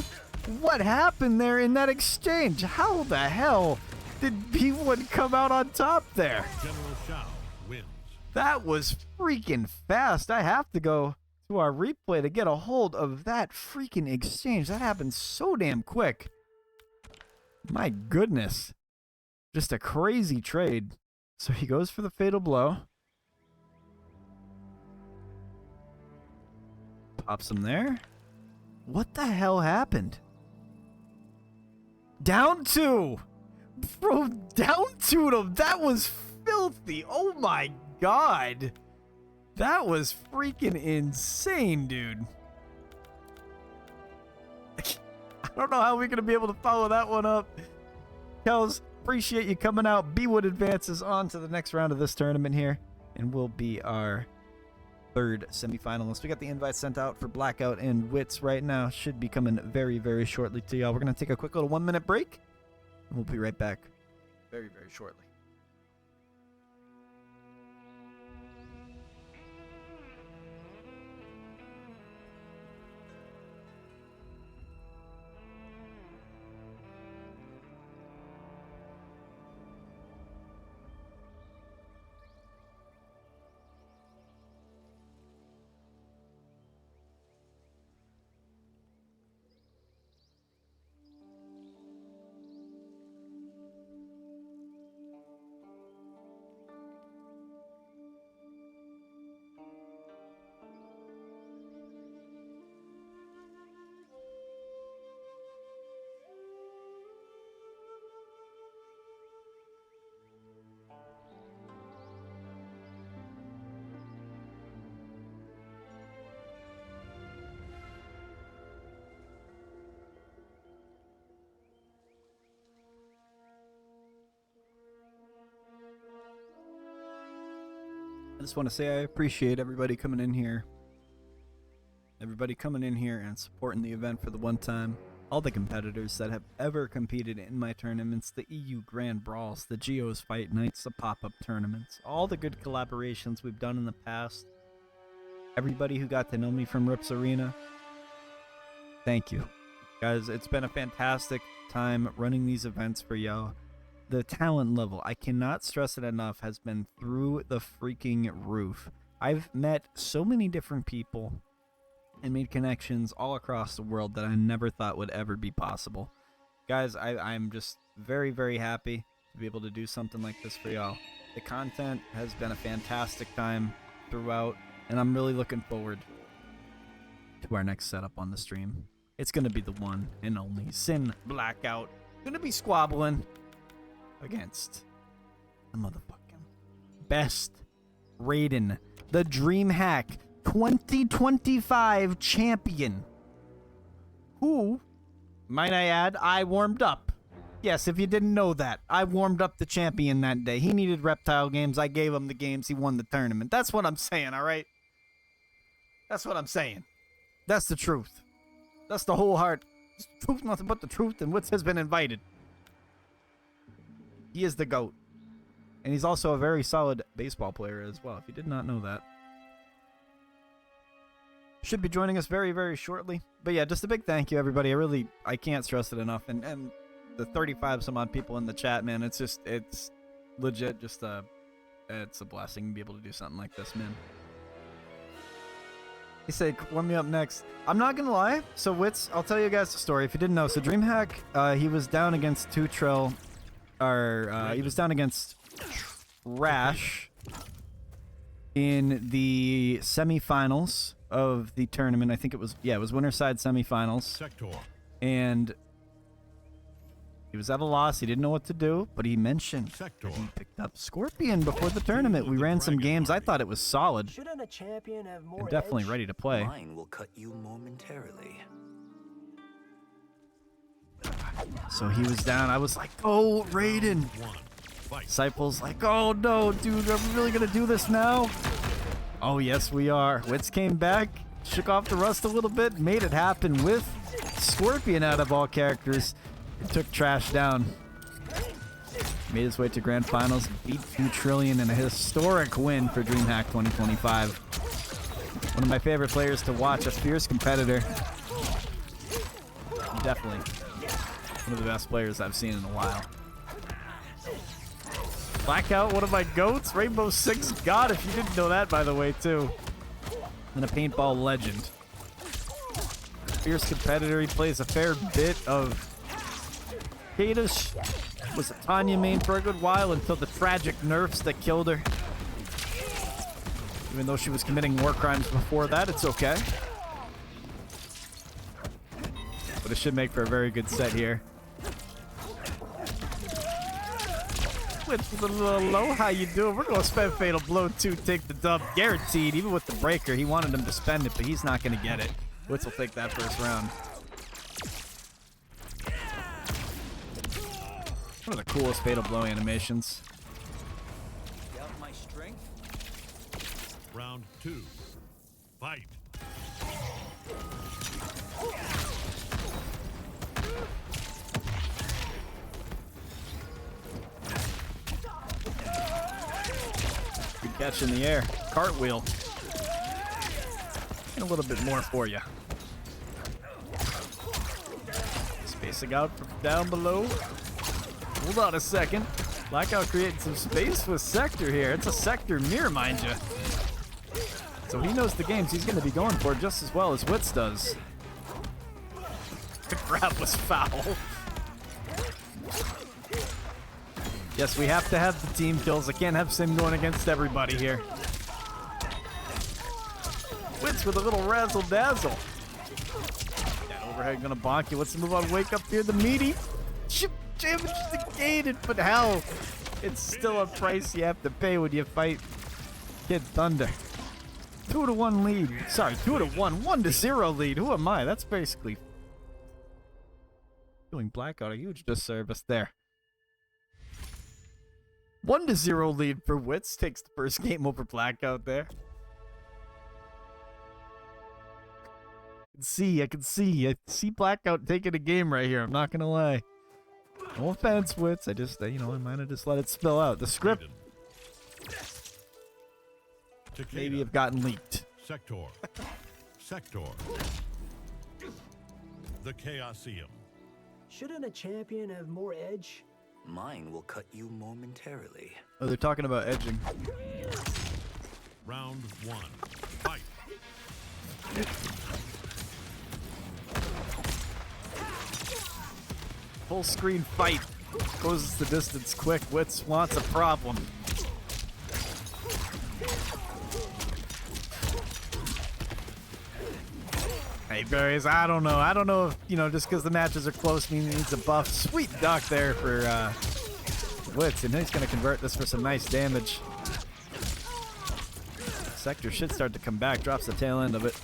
What happened there in that exchange? How the hell did BWOOD come out on top there? General Shao wins. That was freaking fast. I have to go to our replay to get a hold of that freaking exchange. That happened so damn quick. My goodness. Just a crazy trade. So he goes for the Fatal Blow. Pops him there. What the hell happened? Down 2! Bro, down 2 to him. That was filthy. Oh my god. That was freaking insane, dude. I don't know how we're going to be able to follow that one up. KELZ, appreciate you coming out. BWOOD advances on to the next round of this tournament here, and will be our third semifinalist. We got the invite sent out for Blackout and WHITS right now. Should be coming very, very shortly to y'all. We're going to take a quick little 1-minute break, and we'll be right back very, very shortly. I just want to say I appreciate everybody coming in here. Everybody coming in here and supporting the event for the one time. All the competitors that have ever competed in my tournaments, the EU Grand Brawls, the Geos Fight Nights, the pop-up tournaments, all the good collaborations we've done in the past. Everybody who got to know me from Rips Arena, thank you. Guys, it's been a fantastic time running these events for y'all. The talent level, I cannot stress it enough, has been through the freaking roof. I've met so many different people and made connections all across the world that I never thought would ever be possible. Guys, I'm just very, very happy to be able to do something like this for y'all. The content has been a fantastic time throughout, and I'm really looking forward to our next setup on the stream. It's going to be the one and only Sin Blackout. Going to be squabbling against the motherfucking best Raiden, the DreamHack 2025 champion, who, might I add, I warmed up. Yes, if you didn't know that, I warmed up the champion that day. He needed reptile games. I gave him the games. He won the tournament. That's what I'm saying, all right? That's what I'm saying. That's the truth. That's the whole heart. Truth, nothing but the truth, and WHITS has been invited. He is the GOAT. And he's also a very solid baseball player as well, if you did not know that. Should be joining us very, very shortly. But yeah, just a big thank you, everybody. I can't stress it enough. And the 35 some odd people in the chat, man, it's legit just it's a blessing to be able to do something like this, man. He said, warm me up next. I'm not gonna lie. So WHITS, I'll tell you guys the story if you didn't know. So DreamHack, he was down against Tutrell, he was down against Rash in the semifinals of the tournament. I think it was winner side semifinals. Sector. And he was at a loss. He didn't know what to do, but he mentioned Sector. he picked up Scorpion before the tournament. We ran some games. I thought it was solid. Shouldn't a champion have more And definitely edge? ready to play. Mine will cut you momentarily. So he was down. I was like, oh, Raiden. One. Fight. Disciples like, oh no, dude, are we really gonna do this now? Oh yes, we are. WHITS came back, shook off the rust a little bit, made it happen with Scorpion out of all characters. It took Trash down. Made his way to grand finals, beat 2 Trillion in a historic win for DreamHack 2025. One of my favorite players to watch, a fierce competitor. Definitely one of the best players I've seen in a while. Blackout, one of my goats. Rainbow Six God, if you didn't know that, by the way, too. And a paintball legend. Fierce competitor. He plays a fair bit of Kadish. Was a Tanya main for a good while until the tragic nerfs that killed her. Even though she was committing war crimes before that, it's okay. But it should make for a very good set here. With a little low, how you doing? We're gonna spend Fatal Blow 2, take the dub, guaranteed. Even with the breaker, he wanted him to spend it, but he's not gonna get it. WHITS will take that first round. One of the coolest Fatal Blow animations. Doubt my strength? Round 2. Fight. Good catch in the air. Cartwheel. And a little bit more for you. Spacing out from down below. Hold on a second. Blackout creating some space with Sector here. It's a Sector mirror, mind you. So he knows the games he's going to be going for just as well as WHITS does. The grab was foul. Yes, we have to have the team kills. I can't have Sim going against everybody here. WHITS with a little razzle dazzle. That overhead gonna bonk you. What's the move on Wake Up here? The meaty. Damage negated, but hell, it's still a price you have to pay when you fight Kid Thunder. 2-1 lead. Sorry, 2-1. 1-0 lead. Who am I? That's basically doing Blackout a huge disservice there. 1-0 lead for WHITS. Takes the first game over Blackout there. I can see Blackout taking a game right here. I'm not gonna lie. No offense, WHITS. I just, I might have just let it spill out. The script maybe have gotten leaked. Sector. Sector. The Chaosium. Shouldn't a champion have more edge? Mine will cut you momentarily. Oh, they're talking about edging. Round 1. Fight. Full screen fight. Goes the distance quick. WHITS wants a problem. Hey, Berries, I don't know. I don't know if, just because the matches are close means he needs a buff. Sweet duck there for WHITS, and he's going to convert this for some nice damage. Sector should start to come back. Drops the tail end of it.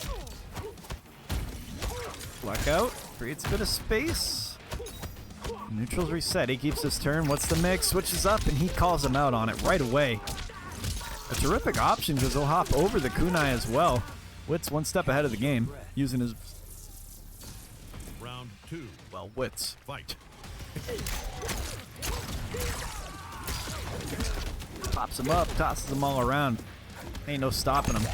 Blackout creates a bit of space. Neutral's reset. He keeps his turn. What's the mix? Switches up, and he calls him out on it right away. A terrific option because he'll hop over the kunai as well. WHITS one step ahead of the game, using his... Round 2. Well, WHITS. Fight. Pops him up, tosses them all around. Ain't no stopping him.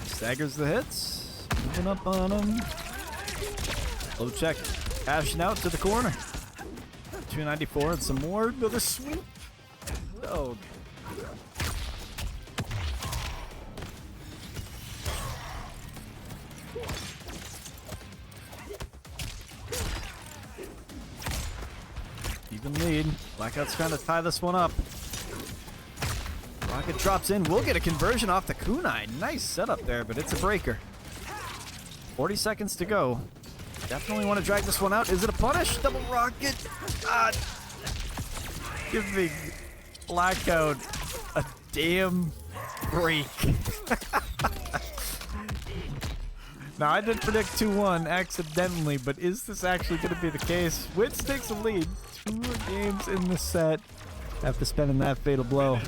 Staggers the hits. Moving up on him. Low check. Cashing out to the corner. 294 and some more. Another sweep. Oh. Even lead. Blackout's trying to tie this one up. Rocket drops in. We'll get a conversion off the kunai. Nice setup there, but it's a breaker. 40 seconds to go. Definitely want to drag this one out. Is it a punish? Double rocket. Give me Blackout a damn break. Now, I did predict 2-1 accidentally, but is this actually going to be the case? WHITS takes the lead. 2 games in the set after spending that fatal blow.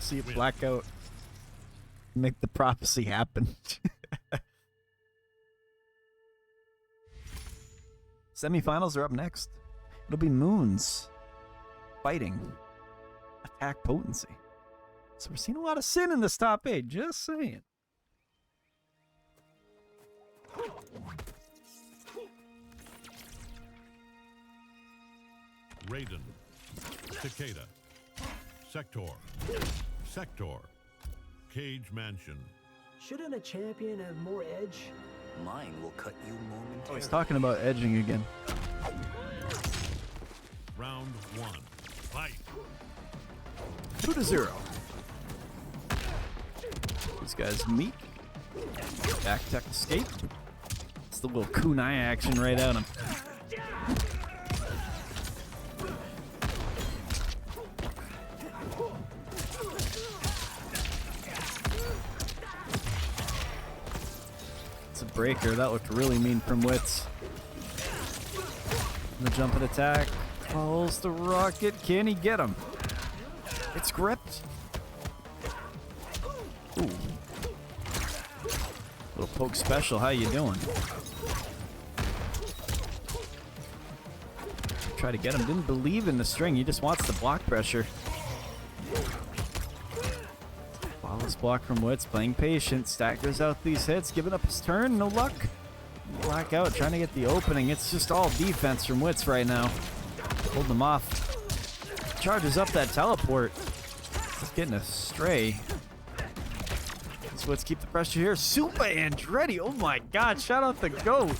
See if Blackout make the prophecy happen. Semifinals are up next. It'll be Moons fighting Attack Potency. So we're seeing a lot of sin in this top 8, just saying. Raiden. Cicada. Sector. Sector. Cage Mansion. Shouldn't a champion have more edge? Mine will cut you momentarily. Oh, he's talking about edging again. Round 1. Fight. 2-0. These guys meet. Back tech escape. It's the little kunai action right at him. It's a breaker. That looked really mean from WHITS. The jump and attack. Calls the rocket. Can he get him? It's gripped. Ooh. Little poke special. How you doing? Try to get him. Didn't believe in the string. He just wants the block pressure. Flawless block from WHITS. Playing patient. Staggers out these hits. Giving up his turn. No luck. Blackout trying to get the opening. It's just all defense from WHITS right now. Hold them off. Charges up that teleport. Just getting a stray. Let's keep the pressure here. Super Andretti. Oh my god. Shout out the GOAT.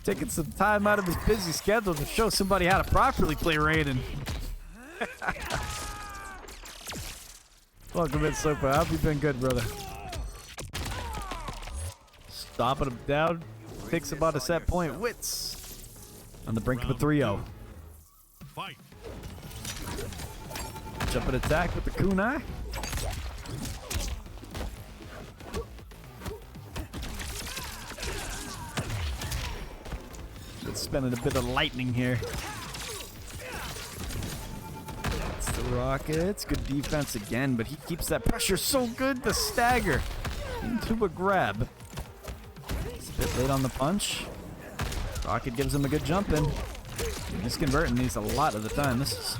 Taking some time out of his busy schedule to show somebody how to properly play Raiden. Welcome in, Super. I hope you've been good, brother. Stomping him down. Takes about a set point. WHITS on the brink of a 3-0. Fight. Jump and attack with the kunai. It's spending a bit of lightning here. It's the Rockets. Good defense again, but he keeps that pressure so good. The stagger into a grab. It's a bit late on the punch. Rocket gives him a good jump in. He's converting these a lot of the time. This is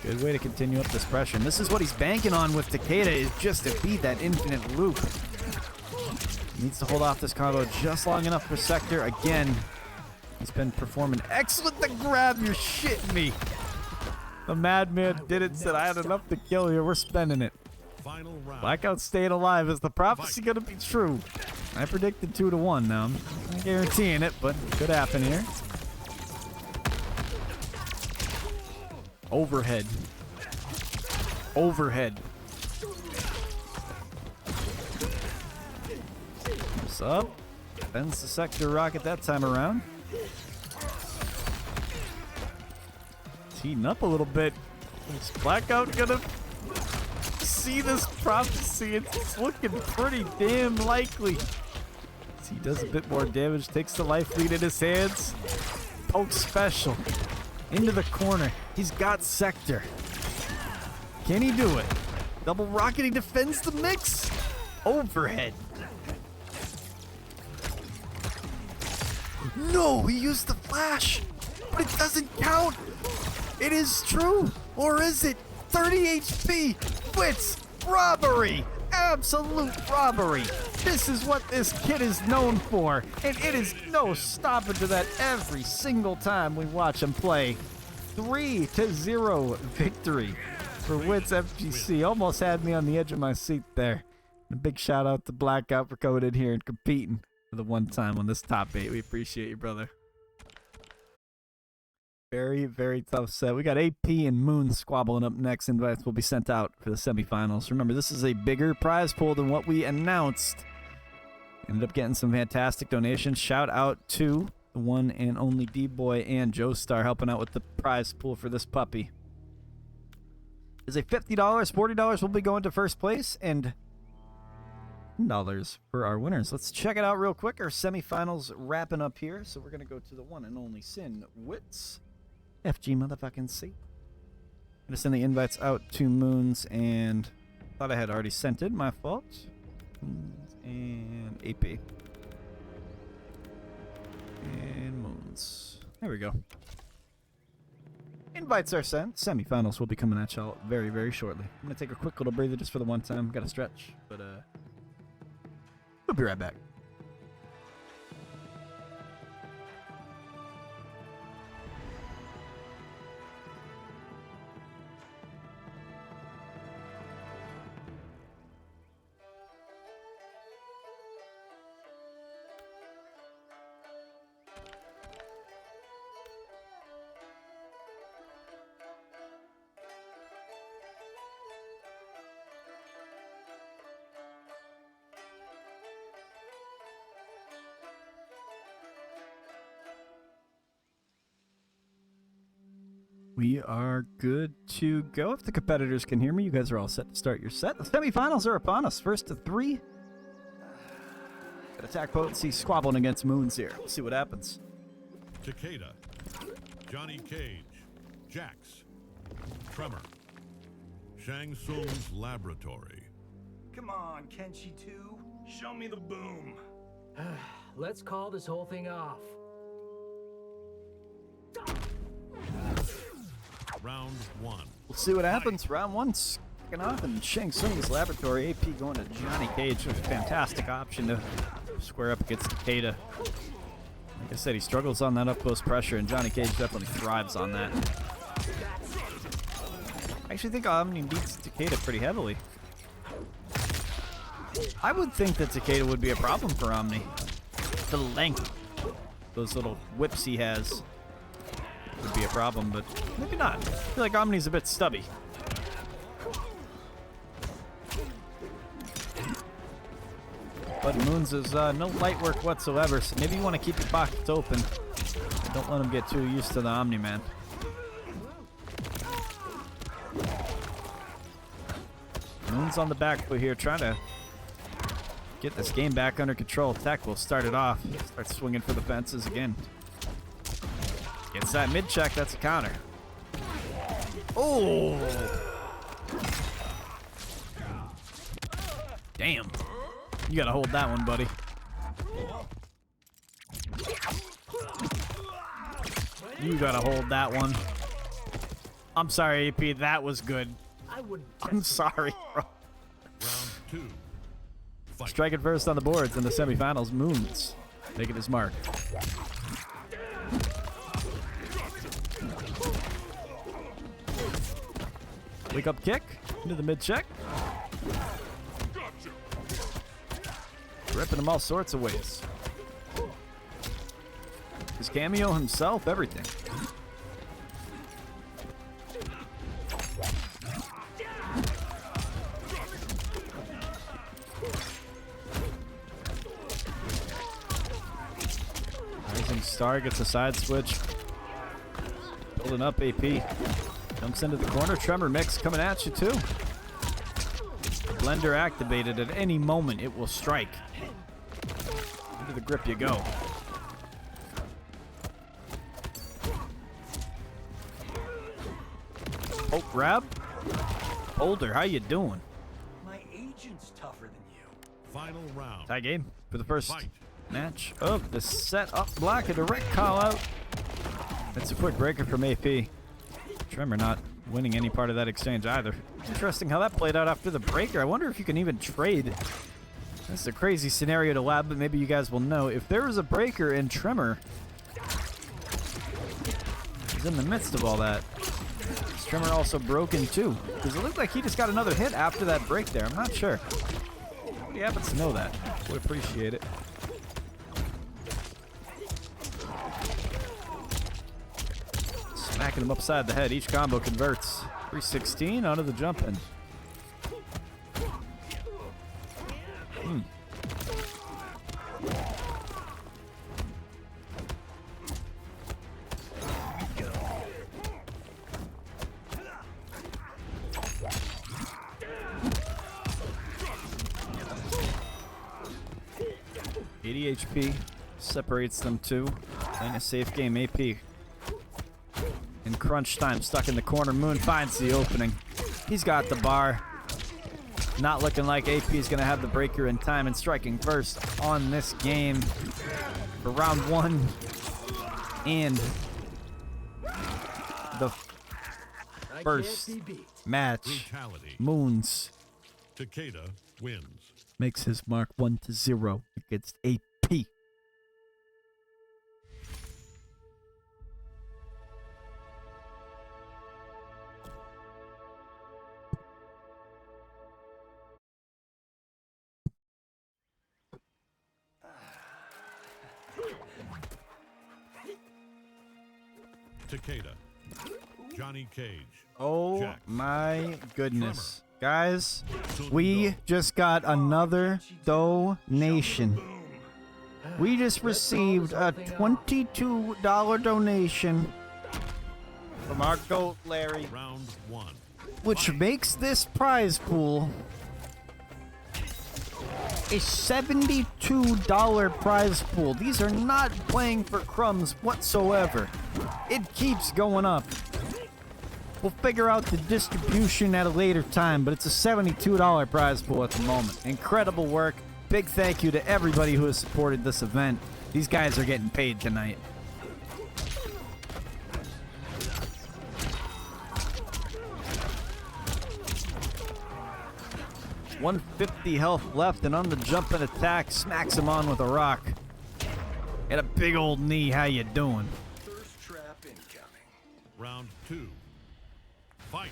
a good way to continue up this pressure. And this is what he's banking on with Takeda, is just to beat that infinite loop. He needs to hold off this combo just long enough for Sector. Again, he's been performing excellent. The grab, you're shitting me. The madman did it, said I had enough to kill you. We're spending it. Final round. Blackout staying alive. Is the prophecy going to be true? I predicted 2-1 now. I'm not guaranteeing it, but it could happen here. Overhead. Overhead. What's up? Bends the Sector Rocket that time around. It's heating up a little bit. Is Blackout gonna see this prophecy? It's looking pretty damn likely. As he does a bit more damage, takes the life lead in his hands. Poke special. Into the corner. He's got Sector. Can he do it? Double rocket, he defends the mix. Overhead. No, he used the flash, but it doesn't count. It is true, or is it? 30 HP, WHITS, robbery, absolute robbery. This is what this kid is known for, and it is no stopping to that every single time we watch him play. 3-0 victory for WHITS FGC. Almost had me on the edge of my seat there. A big shout out to Blackout for coming in here and competing for the one time on this top 8. We appreciate you, brother. Very, very tough set. We got AP and Moon squabbling up next. Invites will be sent out for the semifinals. Remember, this is a bigger prize pool than what we announced. Ended up getting some fantastic donations. Shout out to the one and only D-Boy and Joestar helping out with the prize pool for this puppy. Is a $50, $40 will be going to first place, and $10 for our winners. Let's check it out real quick. Our semifinals wrapping up here. So we're going to go to the one and only Sin WHITS FG motherfucking C. I'm going to send the invites out to Moons, and thought I had already sent it. My fault. Moons and AP. And Moons. There we go. Invites are sent. Semifinals will be coming at y'all very, very shortly. I'm going to take a quick little breather just for the one time. Got to stretch, but we'll be right back. We are good to go. If the competitors can hear me, you guys are all set to start your set. The semifinals are upon us. First to 3. Got attack potency squabbling against Moons here. Let's see what happens. Takeda, Johnny Cage, Jax, Tremor, Shang Tsung's Laboratory. Come on, Kenshi 2. Show me the boom. Let's call this whole thing off. Round 1. We'll see what happens. Round 1 kicking off in Shang Tsung's Laboratory. AP going to Johnny Cage. A fantastic option to square up against Takeda. Like I said, he struggles on that up-close pressure, and Johnny Cage definitely thrives on that. I actually think Omni beats Takeda pretty heavily. I would think that Takeda would be a problem for Omni. The length, those little whips he has, would be a problem, but maybe not. I feel like Omni's a bit stubby. But Moons is no light work whatsoever, so maybe you want to keep your pockets open. Don't let him get too used to the Omni-Man. Moon's on the back foot here, trying to get this game back under control. Tech will start it off. Start swinging for the fences again. Gets that mid check. That's a counter. Oh! Damn. You gotta hold that one, buddy. You gotta hold that one. I'm sorry, AP. That was good. I wouldn't. I'm sorry, bro. Round 2. Fight. Striking first on the boards in the semifinals. Moons making his mark. Wake up kick into the mid check. Ripping him all sorts of ways. His cameo himself, everything. Rising Star gets a side switch. Building up AP. Jumps into the corner. Tremor mix coming at you too. Blender activated. At any moment it will strike. Into the grip you go. Poke grab. Boulder, how you doing? My agent's tougher than you. Final round. Tie game for the first Fight. match of the set. Up block, a direct call out. That's a quick breaker from AP. Tremor not winning any part of that exchange either. Interesting how that played out after the breaker. I wonder if you can even trade. This is a crazy scenario to lab, but maybe you guys will know. If there was a breaker and Tremor is in the midst of all that, is Tremor also broken too? Because it looked like he just got another hit after that break there. I'm not sure. He happens to know that. Would appreciate it. Smacking him upside the head. Each combo converts. 316 onto the jump in. HP separates them two. Playing a safe game. AP in crunch time, stuck in the corner. Moon finds the opening. He's got the bar. Not looking like AP is going to have the breaker in time, and striking first on this game for round one and the first match. Brutality. Moons Takeda wins. makes his mark 1-0 against AP. Takeda. Johnny Cage. Oh Jax. my goodness. Guys, we just got another donation. We just received a $22 donation from our GOAT, Larry, Round one. which makes this prize pool a $72 prize pool. These are not playing for crumbs whatsoever. It keeps going up. We'll figure out the distribution at a later time, but it's a $72 prize pool at the moment. Incredible work. Big thank you to everybody who has supported this event. These guys are getting paid tonight. $150 health left, and on the jump and attack, smacks him on with a rock. And a big old knee. How you doing? First trap incoming. Round two. Fight.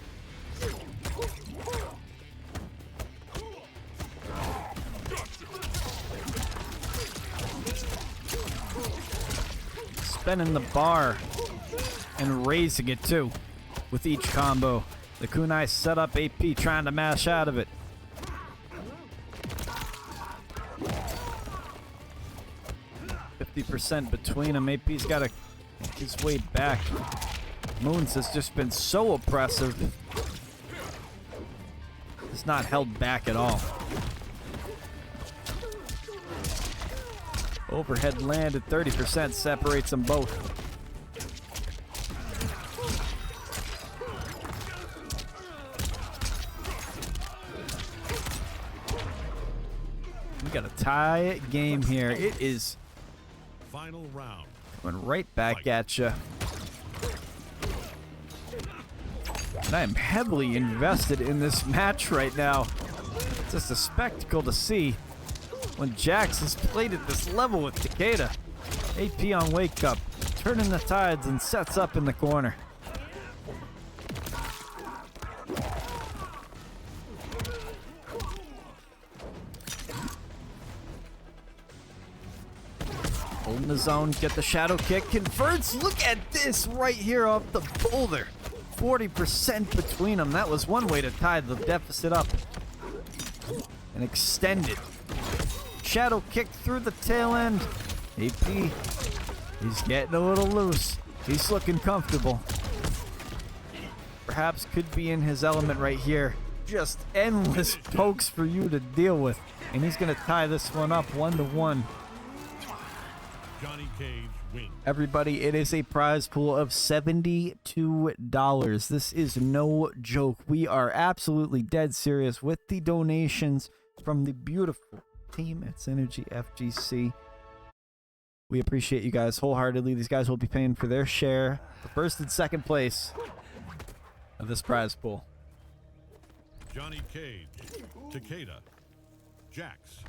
Spinning the bar and raising it too with each combo. The kunai set up, AP trying to mash out of it. %50 between them. AP's got to make his way back. Moons has just been so oppressive. It's not held back at all. Overhead land at 30% separates them both. We got a tie game here. It is Final round. coming right back at you. And I am heavily invested in this match right now. It's just a spectacle to see when Jax has played at this level with Takeda. AP on wake up, turning the tides and sets up in the corner. Holding the zone, get the shadow kick, converts. Look at this right here off the boulder. 40% between them. That was one way to tie the deficit up and extend it. Shadow kick through the tail end. AP, he's getting a little loose. He's looking comfortable. Perhaps could be in his element right here. Just endless pokes for you to deal with. And he's going to tie this one up 1-1. Johnny Cage wins. Everybody, it is a prize pool of $72. This is no joke. We are absolutely dead serious with the donations from the beautiful team at Synergy FGC. We appreciate you guys wholeheartedly. These guys will be paying for their share, the first and second place of this prize pool. Johnny Cage, Takeda, Jax,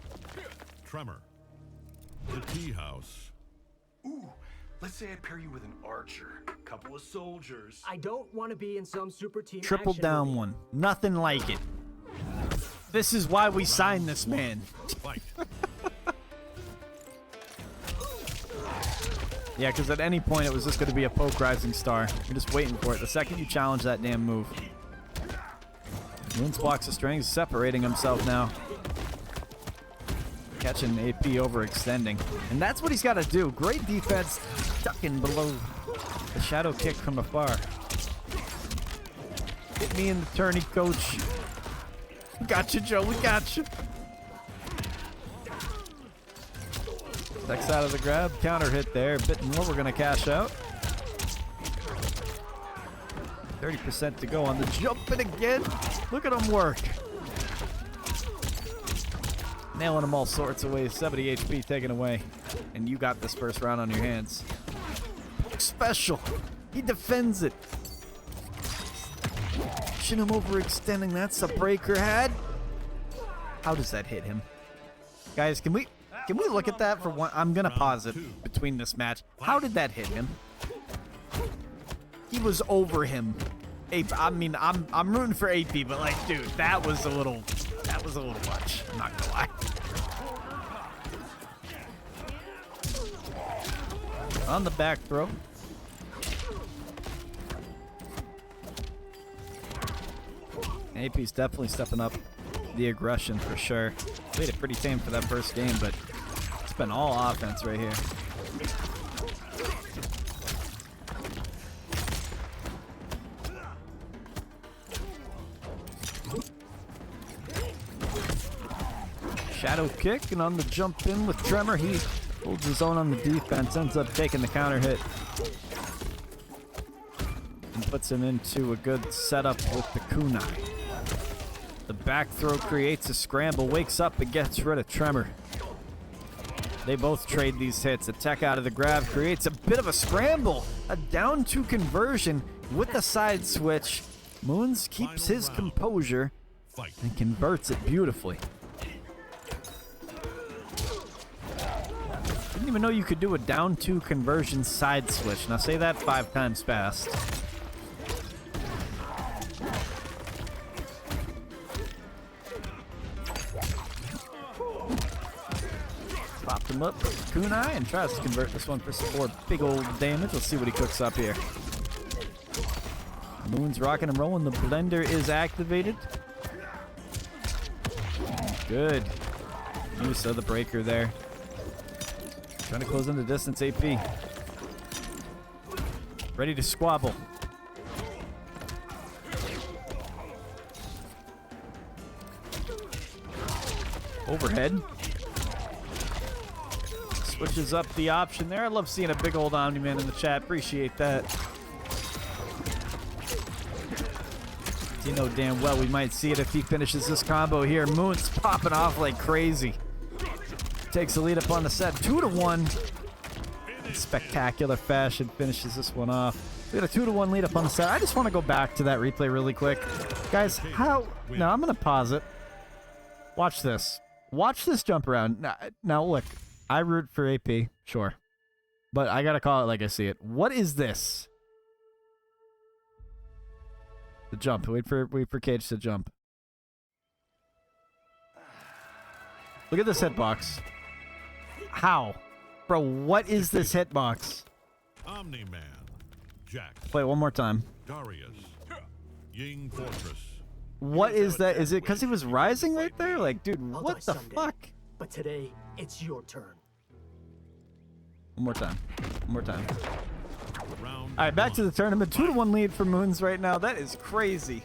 Tremor, the Tea House. Ooh, let's say I pair you with an archer, couple of soldiers. I don't want to be in some super team Triple action down movie. one. Nothing like it. This is why we signed this man. Fight. Yeah, because at any point it was just going to be a poke rising star. You're just waiting for it. The second you challenge that damn move. Moons blocks the strings, separating himself now. Catching AP overextending. And that's what he's got to do. Great defense, ducking below the shadow kick from afar. Hit me in the tourney, coach. Gotcha, Joe. We got you. Next out of the grab. Counter hit there. A bit more. We're going to cash out. 30% to go on the jump. And again, look at him work. Nailing him all sorts of ways. 70 HP taken away. And you got this first round on your hands. Special. He defends it. Pushing him overextending. That's a breaker head. How does that hit him? Guys, can we look at that for one? I'm going to pause it between this match. How did that hit him? He was over him. I mean, I'm rooting for AP, but like, dude, that was a little much. I'm not gonna lie. On the back throw. AP's definitely stepping up the aggression for sure. Played it pretty tame for that first game, but it's been all offense right here. Shadow kick, and on the jump in with Tremor, he holds his own on the defense, ends up taking the counter hit. And puts him into a good setup with the kunai. The back throw creates a scramble, wakes up and gets rid of Tremor. They both trade these hits. A tech out of the grab creates a bit of a scramble. A down two conversion with the side switch. Moons keeps his composure and converts it beautifully. Didn't even know you could do a down two conversion side switch. Now say that 5 times fast. Popped him up with kunai and tries to convert this one for some more big old damage. Let's see what he cooks up here. Moon's rocking and rolling. The blender is activated. Good use of the breaker there. Trying to close in the distance, AP. Ready to squabble. Overhead. Switches up the option there. I love seeing a big old Omni-Man in the chat. Appreciate that. You know damn well we might see it if he finishes this combo here. Moon's popping off like crazy. Takes the lead up on the set. 2-1. Spectacular fashion finishes this one off. We got a 2-1 lead up on the set. I just want to go back to that replay really quick. Guys, how... Now, I'm going to pause it. Watch this. Watch this jump around. Now, look. I root for AP. Sure. But I got to call it like I see it. What is this? The jump. Wait for Cage to jump. Look at this hitbox. How? Bro, what is this hitbox? Omni-Man. Jax. Wait, one more time. Darius. Ying Fortress. What is that? Is it because he was rising right there? Like, dude, I'll what die the someday, fuck? But today, it's your turn. One more time. One more time. Round All right, back one. to the tournament. 2-1 lead for Moons right now. That is crazy.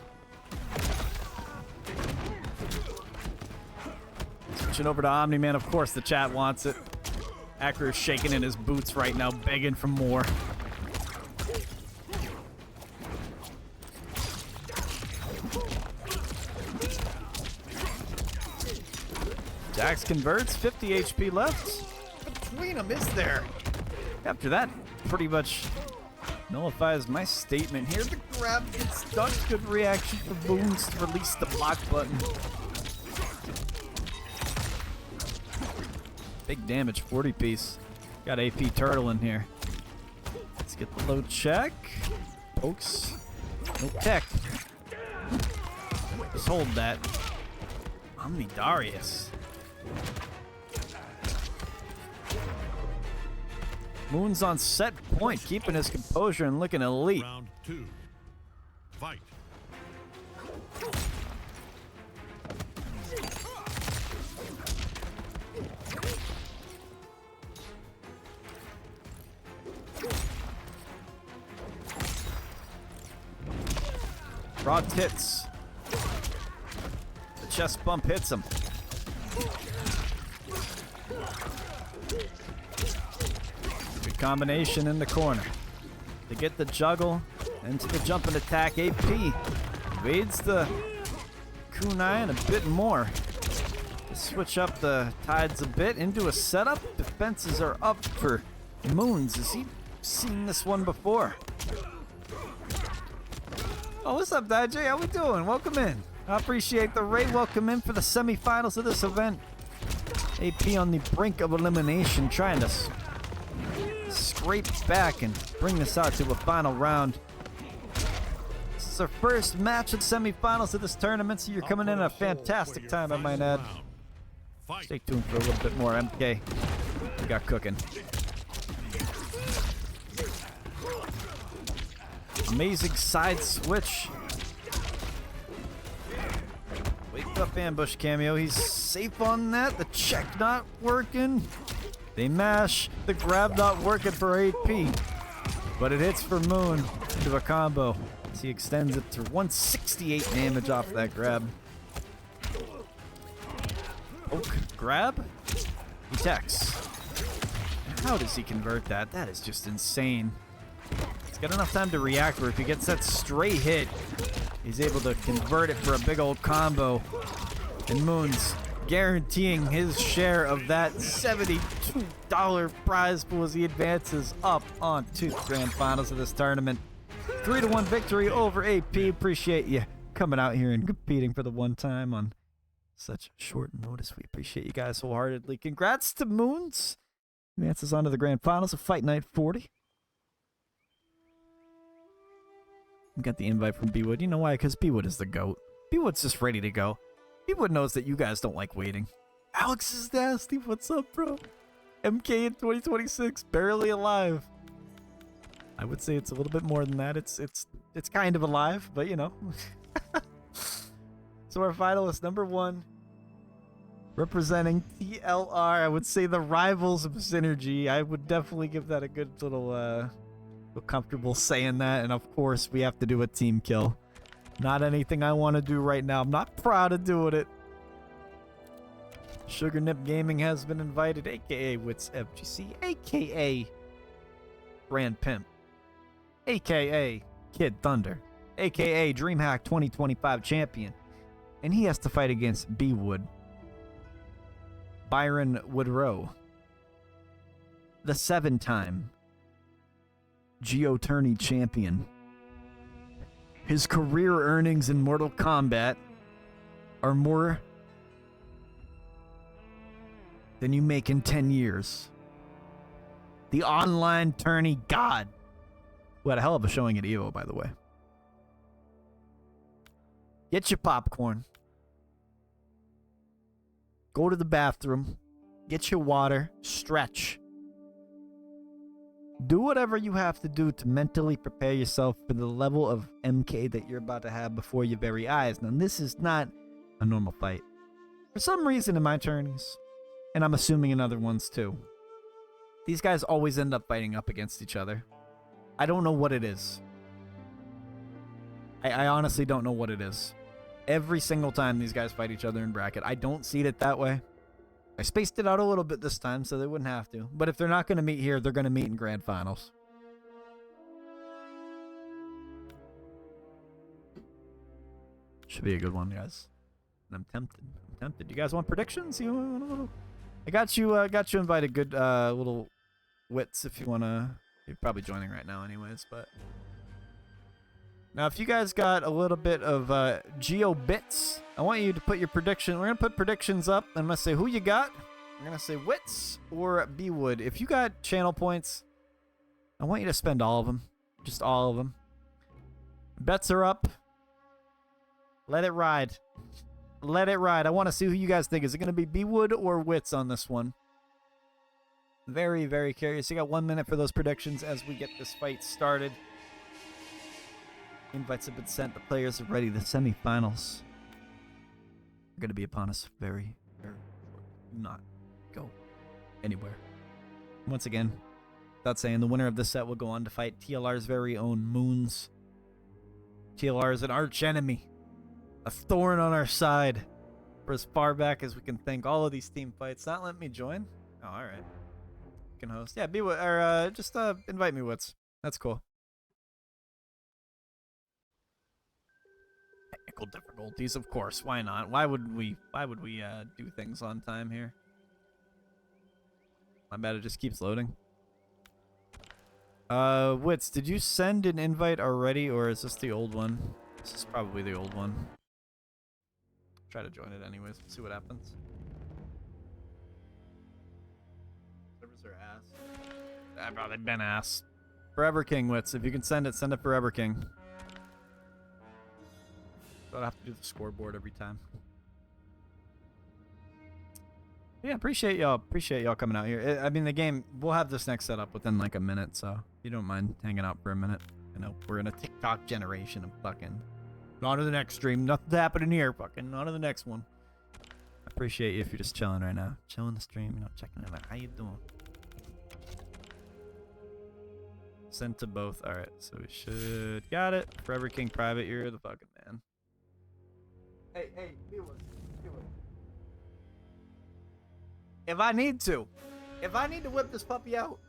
Switching over to Omni-Man. Of course, the chat wants it. Acro's shaking in his boots right now, begging for more. Jax converts, 50 HP left. Between them, is there? After that, pretty much nullifies my statement here. The grab gets stuck. Good reaction for Boons to release the block button. Big damage, 40 piece. Got AP Turtle in here. Let's get the low check. Pokes. No tech. Just hold that. Omni Darius. Moon's on set point, keeping his composure and looking elite. Round 2. Fight. Broad hits. The chest bump hits him. Good combination in the corner. They get the juggle into the jump and attack. AP evades the kunai and a bit more. To switch up the tides a bit into a setup. Defenses are up for Moons. Has he seen this one before? Oh, what's up, DJ? How we doing? Welcome in. I appreciate the raid. Welcome in for the semifinals of this event. AP on the brink of elimination, trying to scrape back and bring this out to a final round. This is our first match of the semifinals of this tournament, so you're coming in at a fantastic time, I might add. Round. Fight. Stay tuned for a little bit more MK. We got cooking. Amazing side switch. Wake up ambush cameo. He's safe on that. The check not working. They mash. The grab not working for AP. But it hits for Moon into a combo. As he extends it to 168 damage off that grab. Poke, grab. He techs. How does he convert that? That is just insane. He's got enough time to react where if he gets that straight hit, he's able to convert it for a big old combo. And Moon's guaranteeing his share of that $72 prize pool as he advances up on to the grand finals of this tournament. 3-1 victory over AP. Appreciate you coming out here and competing for the one time on such short notice. We appreciate you guys wholeheartedly. Congrats to Moons. Advances on to the grand finals of Fight Night 40. We got the invite from BWOOD. You know why? Because BWOOD is the GOAT. BWOOD's just ready to go. BWOOD knows that you guys don't like waiting. Alex is nasty. What's up, bro? MK in 2026, barely alive. I would say it's a little bit more than that. It's kind of alive, but you know. So our finalist number 1, representing TLR. I would say the rivals of Synergy. I would definitely give that a good little feel comfortable saying that. And of course, we have to do a team kill. Not anything I want to do right now. I'm not proud of doing it. Sugar Nip Gaming has been invited, aka Wits FGC, aka Grand Pimp, aka Kid Thunder, aka DreamHack 2025 champion. And he has to fight against BWOOD, Byron Woodrow, the 7-time Geo Tourney champion. His career earnings in Mortal Kombat are more than you make in 10 years. The online tourney god. Who had a hell of a showing at EVO, by the way. Get your popcorn. Go to the bathroom. Get your water. Stretch. Do whatever you have to do to mentally prepare yourself for the level of MK that you're about to have before your very eyes. Now, this is not a normal fight. For some reason in my tourneys, and I'm assuming in other ones too, these guys always end up fighting up against each other. I don't know what it is. I honestly don't know what it is. Every single time these guys fight each other in bracket, I don't see it that way. I spaced it out a little bit this time so they wouldn't have to. But if they're not going to meet here, they're going to meet in grand finals. Should be a good one, guys. I'm tempted. You guys want predictions? You want a little? I got you invited. Good little wits if you want to. You're probably joining right now anyways, but. Now, if you guys got a little bit of Geo bits, I want you to put your prediction. We're going to put predictions up. I'm going to say who you got. We're going to say WHITS or BWOOD. If you got channel points, I want you to spend all of them. Just all of them. Bets are up. Let it ride. Let it ride. I want to see who you guys think. Is it going to be BWOOD or WHITS on this one? Very, very curious. You got 1 minute for those predictions as we get this fight started. Invites have been sent. The players are ready. The semifinals are going to be upon us very, very short. Do not go anywhere. Once again, without saying, the winner of this set will go on to fight TLR's very own Moons. TLR is an arch enemy, a thorn on our side for as far back as we can think. All of these team fights. Not let me join? Oh, all right. Can host. Yeah, just invite me, Wits. That's cool. Technical difficulties, of course. Why not? Why would we do things on time here? My bad, it just keeps loading. Wits, did you send an invite already, or is this the old one? This is probably the old one. Try to join it anyways. See what happens. Servers are ass. I've probably been ass. Forever King, Wits. If you can send it Forever King. Don't have to do the scoreboard every time. Yeah, appreciate y'all coming out here. I mean, the game, we'll have this next setup within like a minute, so if you don't mind hanging out for a minute. You know, we're in a TikTok generation of fucking, on to the next stream. Nothing's happening here. Fucking on to the next one. I appreciate you if you're just chilling right now. Chilling the stream, you know, checking it out. How you doing? Sent to both. Alright, so we should. Got it. Forever King Private, you're the fucking man. Hey, do it. If I need to whip this puppy out.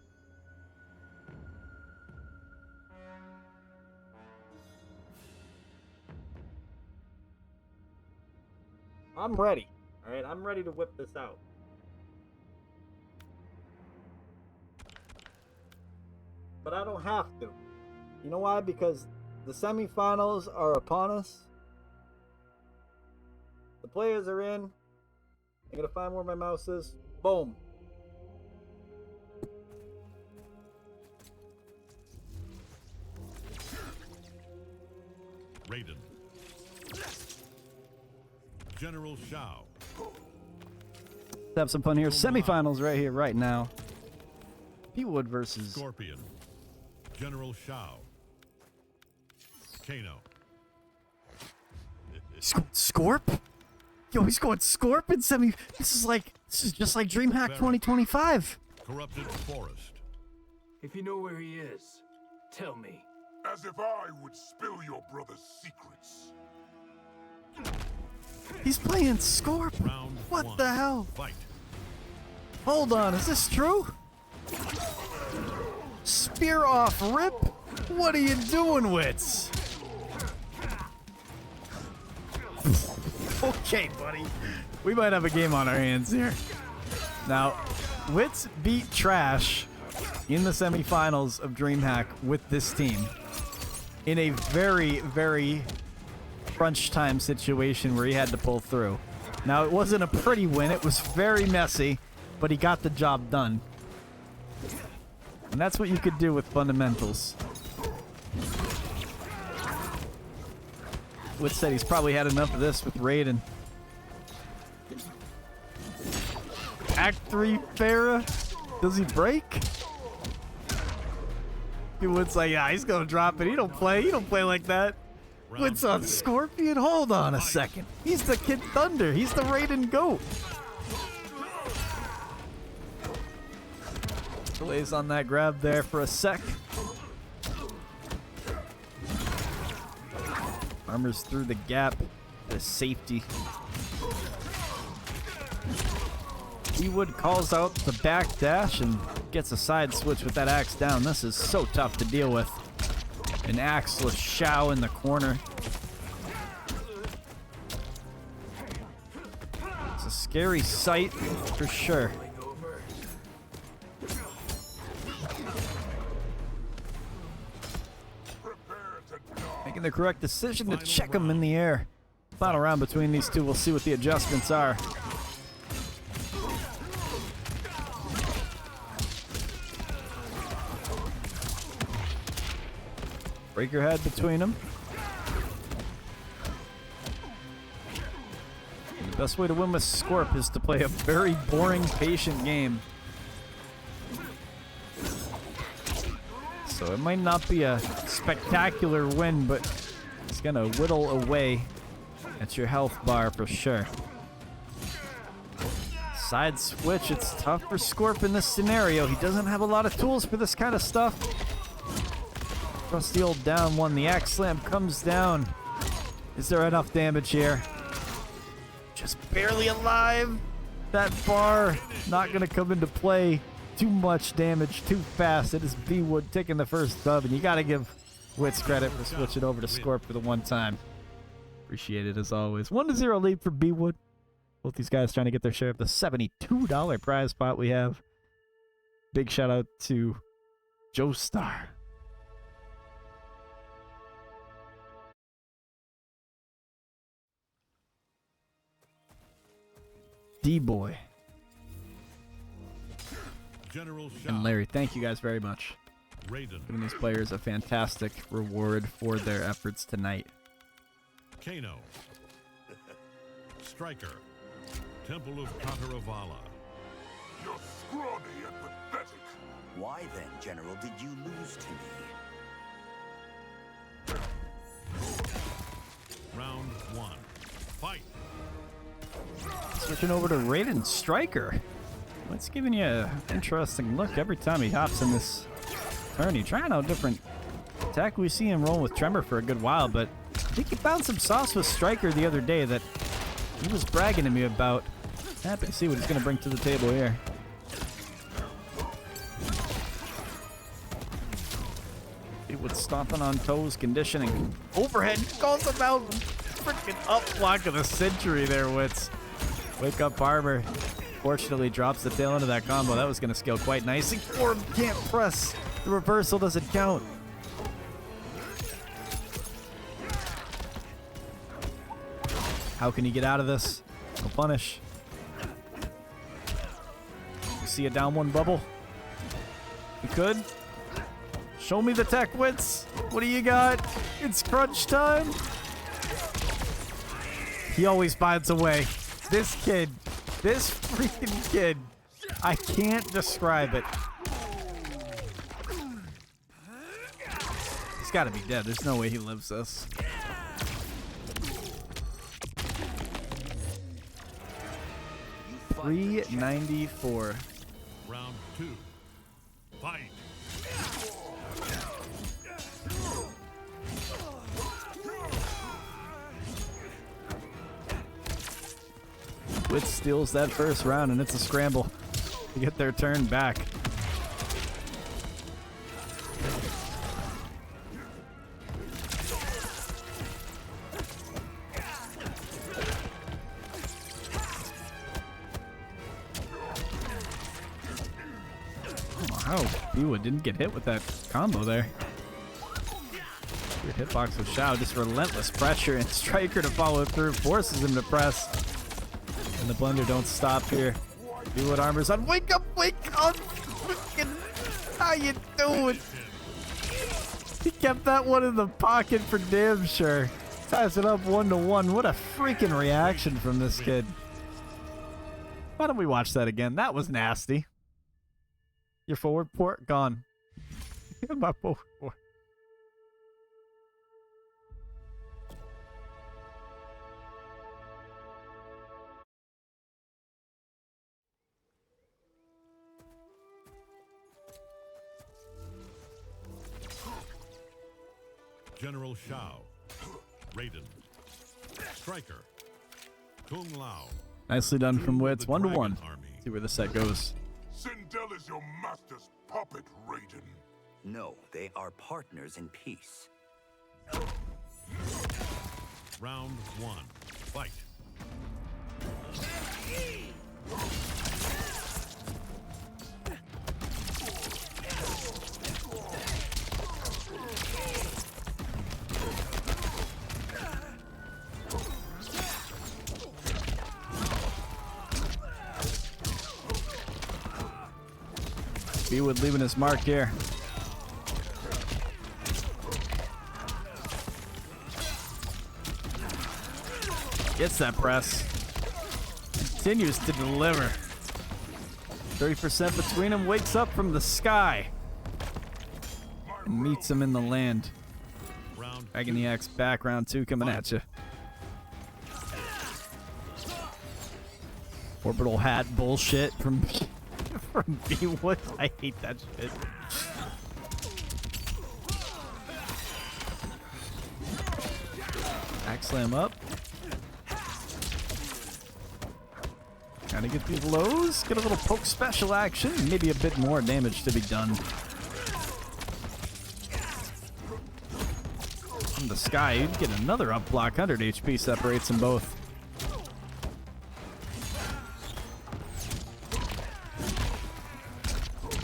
I'm ready. All right, I'm ready to whip this out. But I don't have to. You know why? Because the semifinals are upon us. The players are in. I'm gonna find where my mouse is. Boom. Raiden. General Shao. Let's have some fun here. Semifinals right here, right now. BWOOD versus Scorpion. General Shao. Kano. Scorp? Yo, he's going Scorp in semi. This is just like DreamHack 2025. Corrupted Forest. If you know where he is, tell me. As if I would spill your brother's secrets. He's playing Scorp. Round What 1. the hell? Fight. Hold on, is this true? Spear off, Rip. What are you doing, Wits? Okay, buddy. We might have a game on our hands here. Now, Wits beat Trash in the semifinals of DreamHack with this team in a very, very crunch time situation where he had to pull through. Now, it wasn't a pretty win. It was very messy, but he got the job done. And that's what you could do with fundamentals. Witz said he's probably had enough of this with Raiden. Act 3 Farah. Does he break? Witz like, yeah, he's gonna drop it. He don't play like that. Witz on Scorpion? Hold on a second. He's the Kid Thunder. He's the Raiden GOAT. Delays on that grab there for a sec. Armor's through the gap. The safety. BWOOD calls out the back dash and gets a side switch with that axe down. This is so tough to deal with. An axeless Shao in the corner. It's a scary sight for sure. Making the correct decision to check him in the air. Final round between these two. We'll see what the adjustments are. Breaker head between them. The best way to win with Scorp is to play a very boring, patient game. So it might not be a spectacular win, but it's gonna whittle away at your health bar for sure. Side switch, it's tough for Scorp in this scenario. He doesn't have a lot of tools for this kind of stuff. Trusty old down one. The axe slam comes down. Is there enough damage here? Just barely alive. That bar not gonna come into play. Too much damage, too fast. It is BWOOD taking the first dub, and you gotta give Wits credit for switching over to Scorp for the one time. Appreciate it as always. 1-0 lead for BWOOD. Both these guys trying to get their share of the $72 prize pot we have. Big shout out to Joe Star. D-Boy. General Shao. And Larry, thank you guys very much. Raiden. Giving these players a fantastic reward for their efforts tonight. Kano. Striker. Temple of Kataravala. You're scrawny and pathetic. Why then, General, did you lose to me? Round 1. Fight. Switching over to Raiden Striker. It's giving you an interesting look every time he hops in this turn. He's trying out different attack. We see him roll with Tremor for a good while, but I think he found some sauce with Striker the other day that he was bragging to me about. Happy to see what he's going to bring to the table here. BWOOD stomping on toes, conditioning. Overhead calls him out. Freaking up block of the century there, Wits. Wake up armor. Fortunately drops the tail end of that combo. That was going to scale quite nicely. Orb can't press. The reversal doesn't count. How can he get out of this? No punish. You see a down one bubble? You could. Show me the tech, Wits. What do you got? It's crunch time. He always finds a way. This kid. This freaking kid. I can't describe it. He's got to be dead. There's no way he lives this. $394. Round 2. Fight. WHITS steals that first round, and it's a scramble to get their turn back. How BWOOD didn't get hit with that combo there. Weird hitbox with Shao, just relentless pressure, and Striker to follow through, forces him to press. And the blender don't stop here. BWOOD armor's on. Wake up! Wake up! How you doing? He kept that one in the pocket for damn sure. Ties it up 1-1. What a freaking reaction from this kid. Why don't we watch that again? That was nasty. Your forward port gone. My forward port. General Shao, Raiden, Striker, Kung Lao. Nicely done from WHITS. The 1-1. Dragon Army. See where the set goes. Sindel is your master's puppet, Raiden. No, they are partners in peace. Round 1. Fight. BWOOD leaving his mark here. Gets that press. Continues to deliver. 30% between them, wakes up from the sky. And meets him in the land. Round Dragon EX back, round 2 coming at you. Orbital hat bullshit from BWOOD. I hate that shit. Back slam up. Gotta get these lows, get a little poke special action, maybe a bit more damage to be done. From the sky, you'd get another up block, 100 HP separates them both.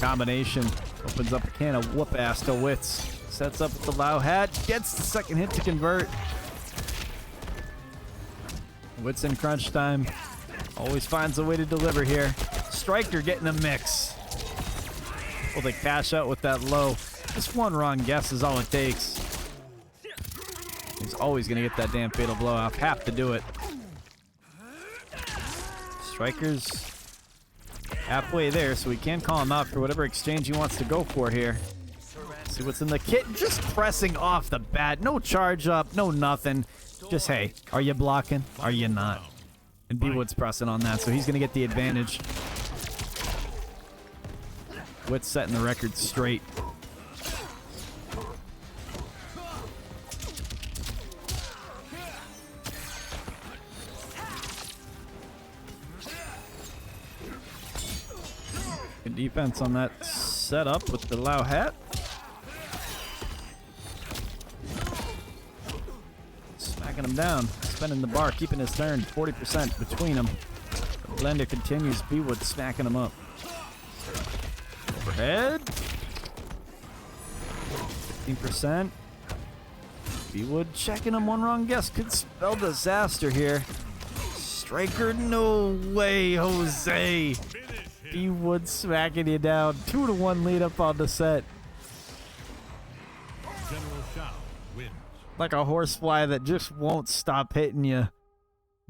Combination opens up a can of whoop ass to WHITS. Sets up with the Lao hat, gets the second hit to convert. WHITS in crunch time. Always finds a way to deliver here. Striker getting a mix. Will they cash out with that low? Just one wrong guess is all it takes. He's always going to get that damn fatal blow off. Have to do it. Striker's halfway there, so we can call him out for whatever exchange he wants to go for here. See what's in the kit. Just pressing off the bat. No charge up, no nothing. Just, hey, are you blocking? Are you not? And BWOOD's pressing on that, so he's going to get the advantage. WHITS setting the record straight. Good defense on that setup with the Lao hat. Smacking him down, spinning the bar, keeping his turn, 40% between them. The blender continues, BWOOD smacking him up. Overhead. 15%. BWOOD checking him, one wrong guess. Could spell disaster here. Striker, no way, Jose. BWOOD smacking you down. 2-1 lead up on the set. General Shao wins. Like a horsefly that just won't stop hitting you.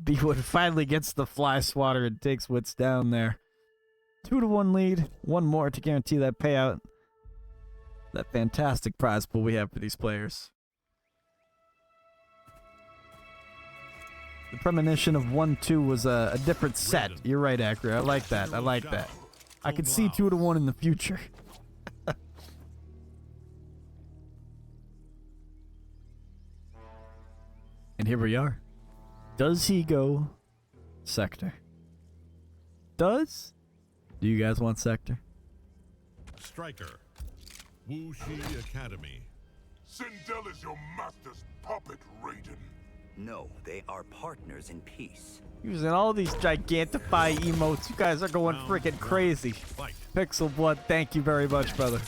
BWOOD finally gets the fly swatter and takes WHITS down there. 2-1 lead. One more to guarantee that payout. That fantastic prize pool we have for these players. The premonition of 1-2 was a different set. You're right, Accurate. I like that. I like that. I could see 2-1 in the future. And here we are. Does he go Sector? does. Do you guys want Sector? Striker. Wuxi Academy. Sindel is your master's puppet, Raiden. No, they are partners in peace. Using all these Gigantify emotes. You guys are going freaking crazy. Fight. Pixel Blood, thank you very much, brother.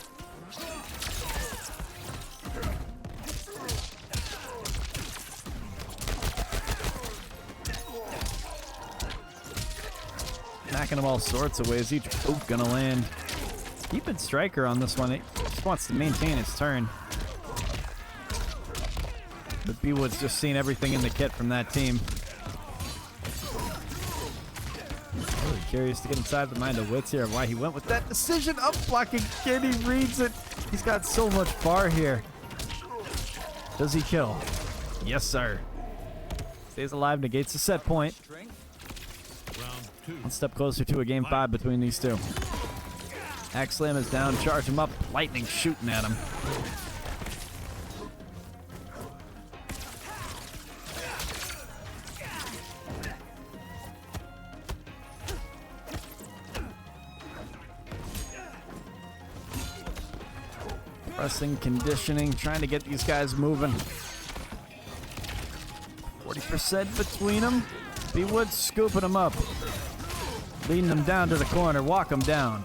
Knocking him all sorts of ways. Each boot gonna land. Keeping Striker on this one. He just wants to maintain his turn. But BWOOD's just seen everything in the kit from that team. Really curious to get inside the mind of WHITS here, why he went with that decision. Up blocking kid, he reads it. He's got so much bar here. Does he kill? Yes, sir. Stays alive, negates the set point. Round 2. One step closer to a game 5 between these two. Axe Slam is down, charge him up, lightning shooting at him. Pressing, conditioning, trying to get these guys moving. 40% between them. BWOOD scooping them up. Leading them down to the corner, walk them down.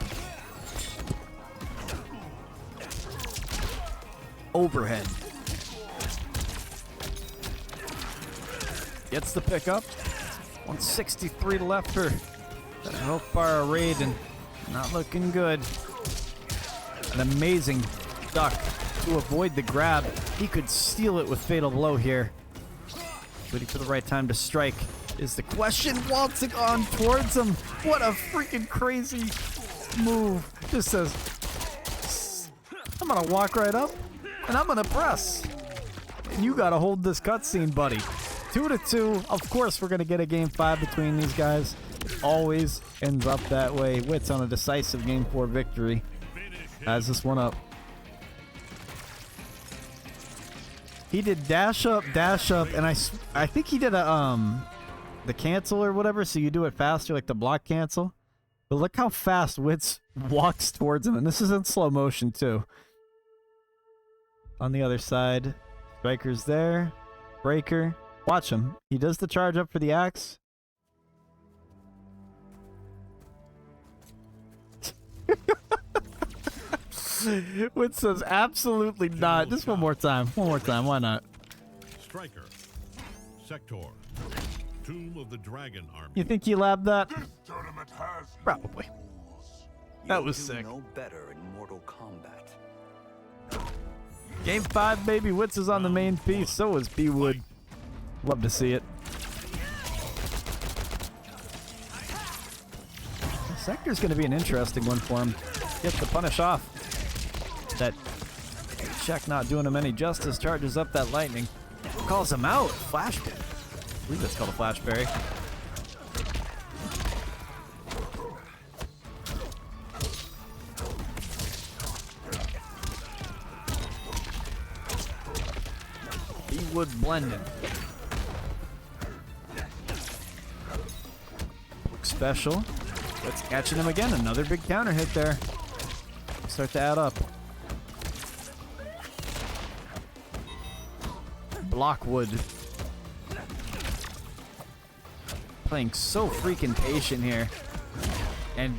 Overhead. Gets the pickup. 163 left for that health bar of Raiden. Not looking good. An amazing duck to avoid the grab. He could steal it with Fatal Blow here. Waiting for the right time to strike is the question. Waltzing on towards him. What a freaking crazy move. Just says, I'm gonna walk right up and I'm gonna press. And you gotta hold this cutscene, buddy. 2-2. Of course we're gonna get a game 5 between these guys. It always ends up that way. WHITS on a decisive game 4 victory. Has this one up. He did dash up, and I think he did a the cancel or whatever, so you do it faster, like the block cancel. But look how fast WHITS walks towards him, and this is in slow motion too. On the other side, Striker's there, Breaker. Watch him. He does the charge up for the axe. WHITS says absolutely not. Just one more time. One more time. Why not? Striker. Sector. Tomb of the Dragon Army. You think he labbed that? This tournament has no Probably. rules. That was You'll do sick. no better in Mortal Kombat. Game 5, baby. WHITS is on the main piece. So is BWOOD. Love to see it. Sector's going to be an interesting one for him. Gets the punish off. That check not doing him any justice. Charges up that lightning. Calls him out. Flash. I believe that's called a flashberry. BWOOD blending. Quick special. Let's catching him again. Another big counter hit there. Start to add up. Blockwood. Playing so freaking patient here. And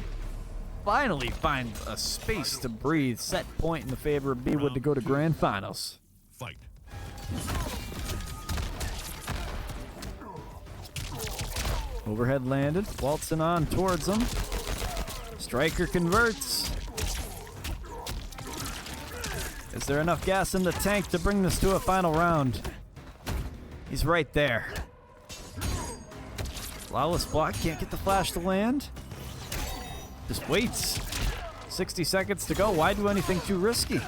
finally finds a space to breathe. Set point in the favor of BWOOD to go to grand finals. Fight. Overhead landed. Waltzing on towards him. Striker converts. Is there enough gas in the tank to bring this to a final round? He's right there. Flawless block, can't get the flash to land. Just waits. 60 seconds to go. Why do anything too risky?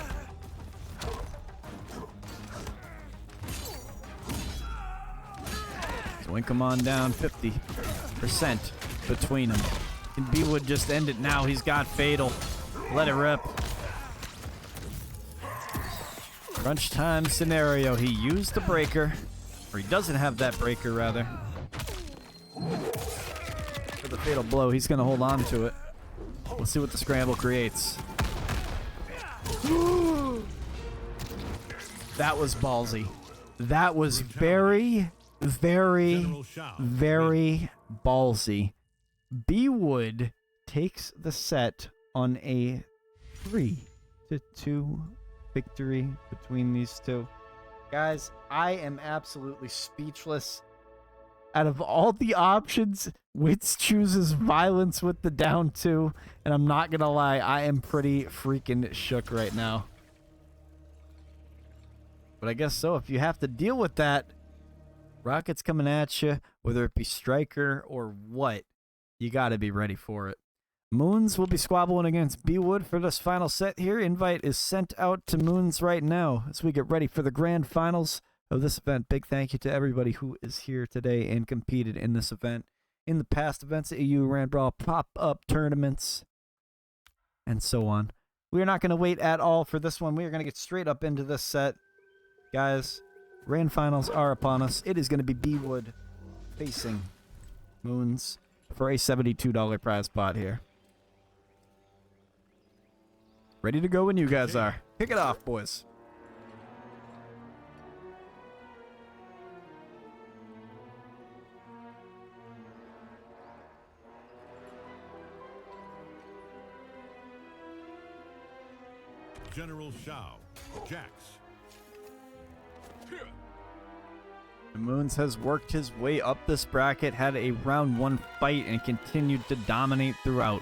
Wink him on down 50% between them. Can BWOOD just end it now? He's got Fatal. Let it rip. Crunch time scenario. He used the breaker. Or he doesn't have that breaker, rather. For the fatal blow. He's going to hold on to it. Let's see what the scramble creates. That was ballsy. That was very, very, General Shao very ballsy. BWOOD takes the set on a 3-2 victory between these two. Guys, I am absolutely speechless. Out of all the options, WHITS chooses violence with the down 2, and I'm not gonna lie, I am pretty freaking shook right now. But I guess so, if you have to deal with that, rockets coming at you, whether it be Striker or what, you gotta be ready for it. Moons will be squabbling against BWOOD for this final set here. Invite is sent out to Moons right now as we get ready for the grand finals of this event. Big thank you to everybody who is here today and competed in this event. In the past events at EU Ran Brawl, pop-up tournaments, and so on. We are not going to wait at all for this one. We are going to get straight up into this set. Guys, grand finals are upon us. It is going to be BWOOD facing Moons for a $72 prize pot here. Ready to go when you guys are. Kick it off, boys. General Shao, Jax. The Moons has worked his way up this bracket, had a round 1 fight, and continued to dominate throughout.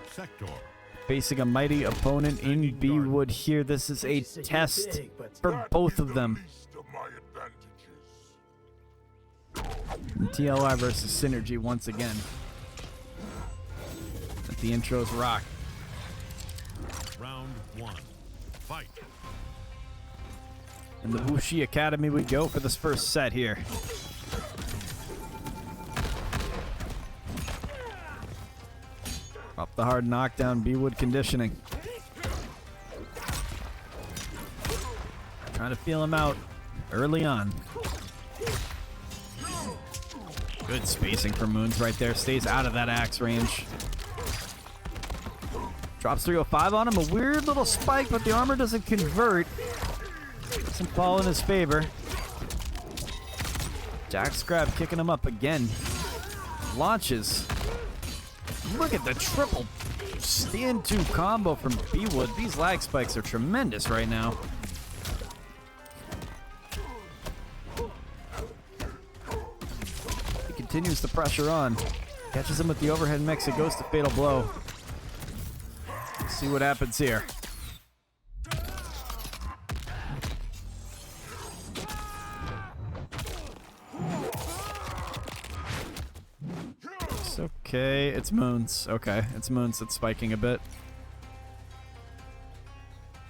Sector. Facing a mighty opponent in BWOOD here. This is a test for both of them. Least of my advantages. TLR versus Synergy once again. Let the intros rock. Round 1. Fight. In the Wuxi Academy we go for this first set here. Up the hard knockdown, BWOOD conditioning. Trying to feel him out early on. Good spacing for Moons right there. Stays out of that axe range. Drops 305 on him. A weird little spike, but the armor doesn't convert. Doesn't fall in his favor. Jax grab kicking him up again. Launches. Look at the triple stand 2 combo from BWOOD. These lag spikes are tremendous right now. He continues the pressure on. Catches him with the overhead mix. It goes to fatal blow. Let's see what happens here. It's okay. It's Moons. Okay, it's Moons that's spiking a bit.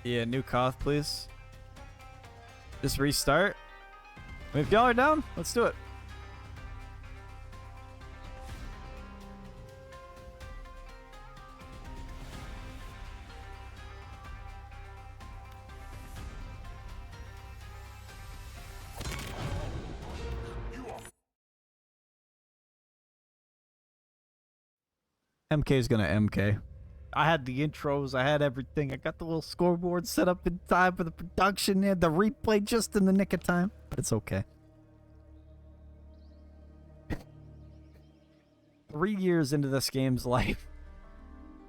Yeah, new Koth, please. Just restart. I mean, if y'all are down, let's do it. MK is gonna MK. I had the intros, I had everything. I got the little scoreboard set up in time for the production and the replay just in the nick of time. But it's okay. 3 years into this game's life.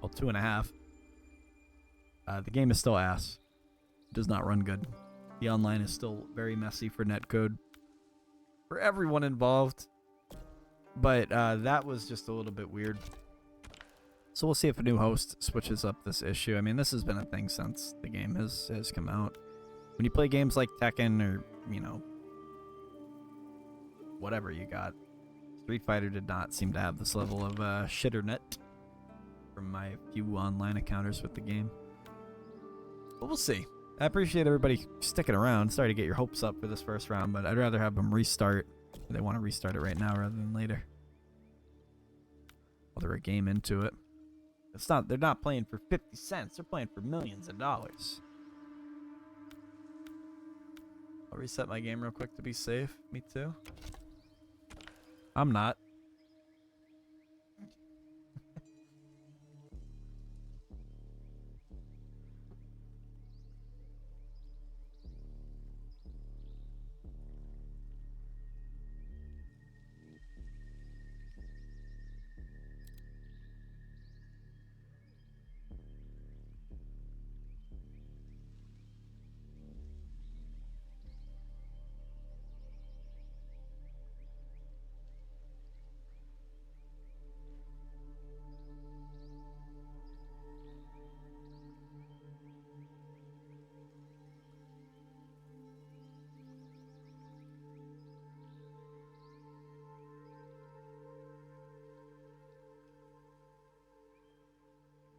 Well, 2.5. The game is still ass. It does not run good. The online is still very messy for netcode. For everyone involved. But that was just a little bit weird. So we'll see if a new host switches up this issue. I mean, this has been a thing since the game has come out. When you play games like Tekken or, you know, whatever you got, Street Fighter did not seem to have this level of shitternet from my few online encounters with the game. But we'll see. I appreciate everybody sticking around. Sorry to get your hopes up for this first round, but I'd rather have them restart. They want to restart it right now rather than later. Well, they're a game into it. It's not, they're not playing for 50 cents. They're playing for millions of dollars. I'll reset my game real quick to be safe. Me too. I'm not.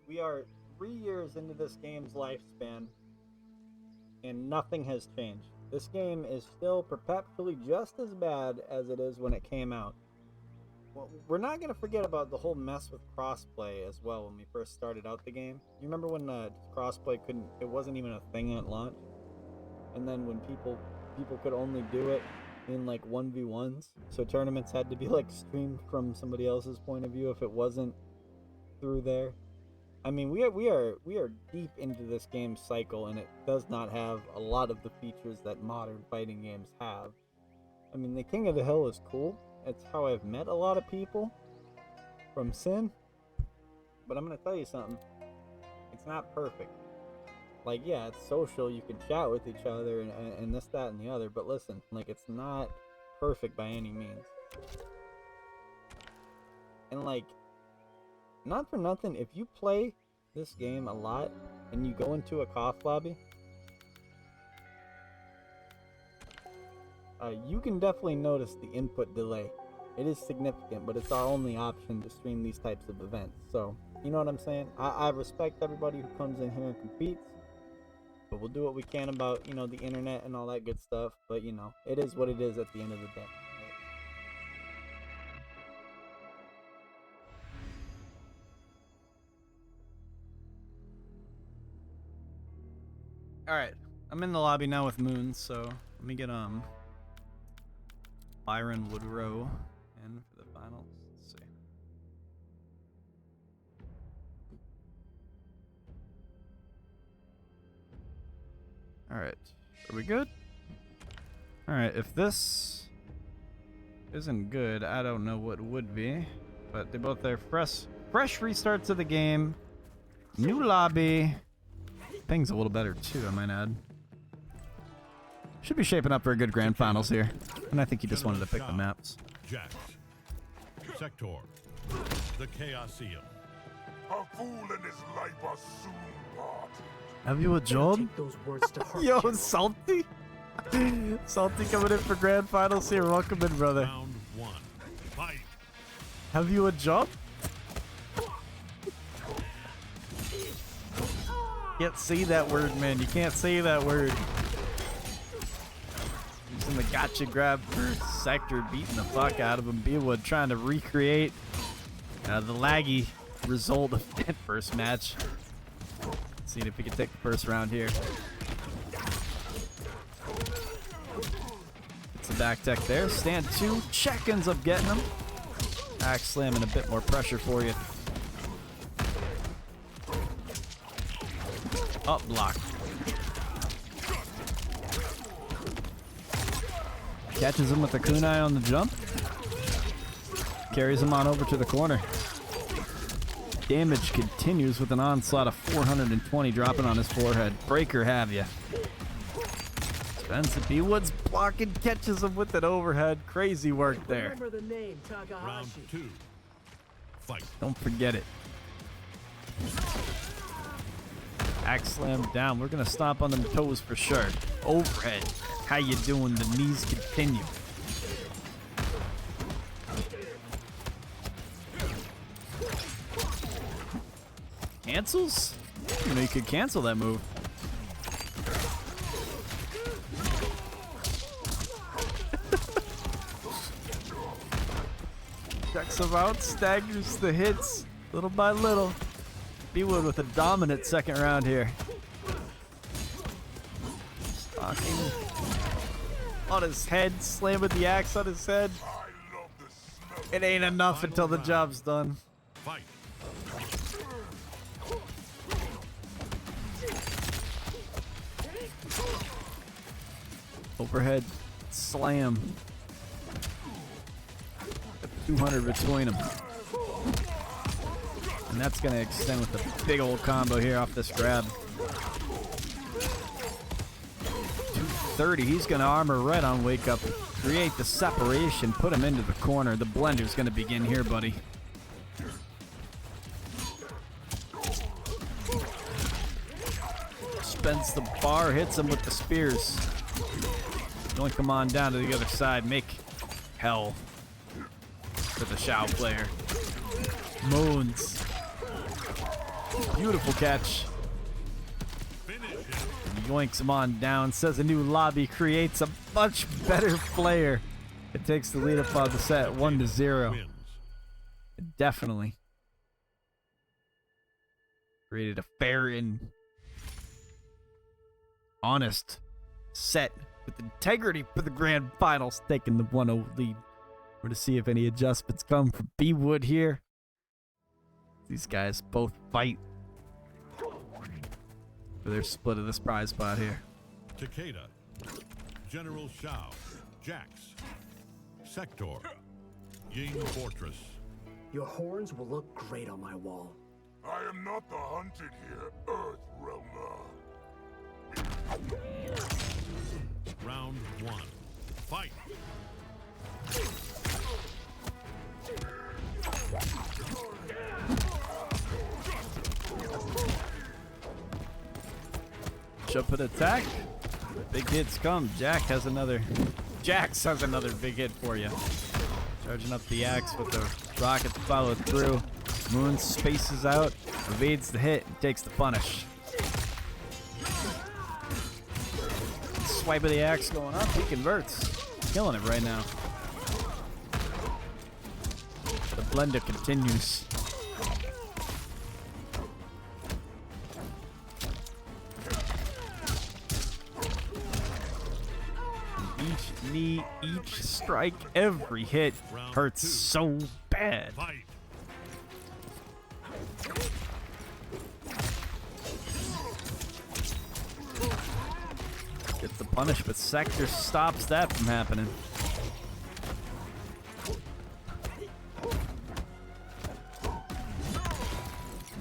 We are 3 years into this game's lifespan, and nothing has changed. This game is still perpetually just as bad as it is when it came out. Well, we're not going to forget about the whole mess with crossplay as well when we first started out the game. You remember when crossplay it wasn't even a thing at launch? And then when people could only do it in like 1v1s, so tournaments had to be like streamed from somebody else's point of view if it wasn't through there. I mean, we are deep into this game's cycle, and it does not have a lot of the features that modern fighting games have. I mean, the King of the Hill is cool. It's how I've met a lot of people from Sin. But I'm gonna tell you something. It's not perfect. Like, yeah, it's social. You can chat with each other and this, that, and the other. But listen, like, it's not perfect by any means. And like, not for nothing, if you play this game a lot and you go into a KOF lobby, you can definitely notice the input delay. It is significant, but it's our only option to stream these types of events. So, you know what I'm saying? I respect everybody who comes in here and competes, but we'll do what we can about, you know, the internet and all that good stuff. But, you know, it is what it is at the end of the day. Alright, I'm in the lobby now with Moon, so let me get Byron Woodrow in for the finals. Let's see. Alright, are we good? Alright, if this isn't good, I don't know what would be. But they both are fresh restarts of the game. New lobby. Ping's a little better too, I might add. Should be shaping up for a good grand finals here. And I think he just wanted to pick the maps. Jax. Sector. The Chaosium. A fool and his life are soon parted. Have you a job? Take those words to heart, Yo, General. Salty? Salty coming in for grand finals here. Welcome in, brother. Round 1. Fight. Have you a job? Can't say that word, man. You can't say that word. Using the gotcha grab for Sector, beating the fuck out of him. BWOOD trying to recreate the laggy result of that first match. Seeing if he can take the first round here. It's the back tech there. Stand 2. Check ends up getting him. Axe slamming a bit more pressure for you. Up block. Catches him with the kunai on the jump. Carries him on over to the corner. Damage continues with an onslaught of 420 dropping on his forehead. Breaker have ya. Spencer BWOOD's blocking, catches him with an overhead. Crazy work there. Remember the name, Takahashi. Round 2. Fight. Don't forget it. Axe slam down. We're gonna stomp on them toes for sure. Overhead. How you doing? The knees continue. Cancels? You know you could cancel that move. Checks him out, staggers the hits little by little. BWOOD with a dominant second round here. Stalking on his head, slamming the axe on his head. It ain't enough until the job's done. Fight. Overhead slam. 200 between them. And that's going to extend with a big old combo here off this grab. 230. He's going to armor red on wake up. Create the separation. Put him into the corner. The blender's going to begin here, buddy. Spends the bar. Hits him with the spears. Don't come on down to the other side. Make hell for the Shao player. Moons. Beautiful catch. Finish him. Yoinks him on down. Says a new lobby creates a much better player. It takes the lead up on the set 1-0. Wins. Definitely. Created a fair and honest set with integrity for the grand finals, taking the 1-0 lead. We're to see if any adjustments come from BWOOD here. These guys both fight for their split of this prize spot here. Takeda, General Shao, Jax, Sector, Ying Fortress. Your horns will look great on my wall. I am not the hunted here, Earth Realmer. Round 1. Fight. Jump and attack. Big hits come. Jax has another big hit for you. Charging up the axe with the rocket to follow through. Moon spaces out, evades the hit, and takes the punish. Swipe of the axe going up. He converts. Killing it right now. The blender continues. Each knee, each strike, every hit hurts so bad. Fight. Gets the punish, but Sector stops that from happening.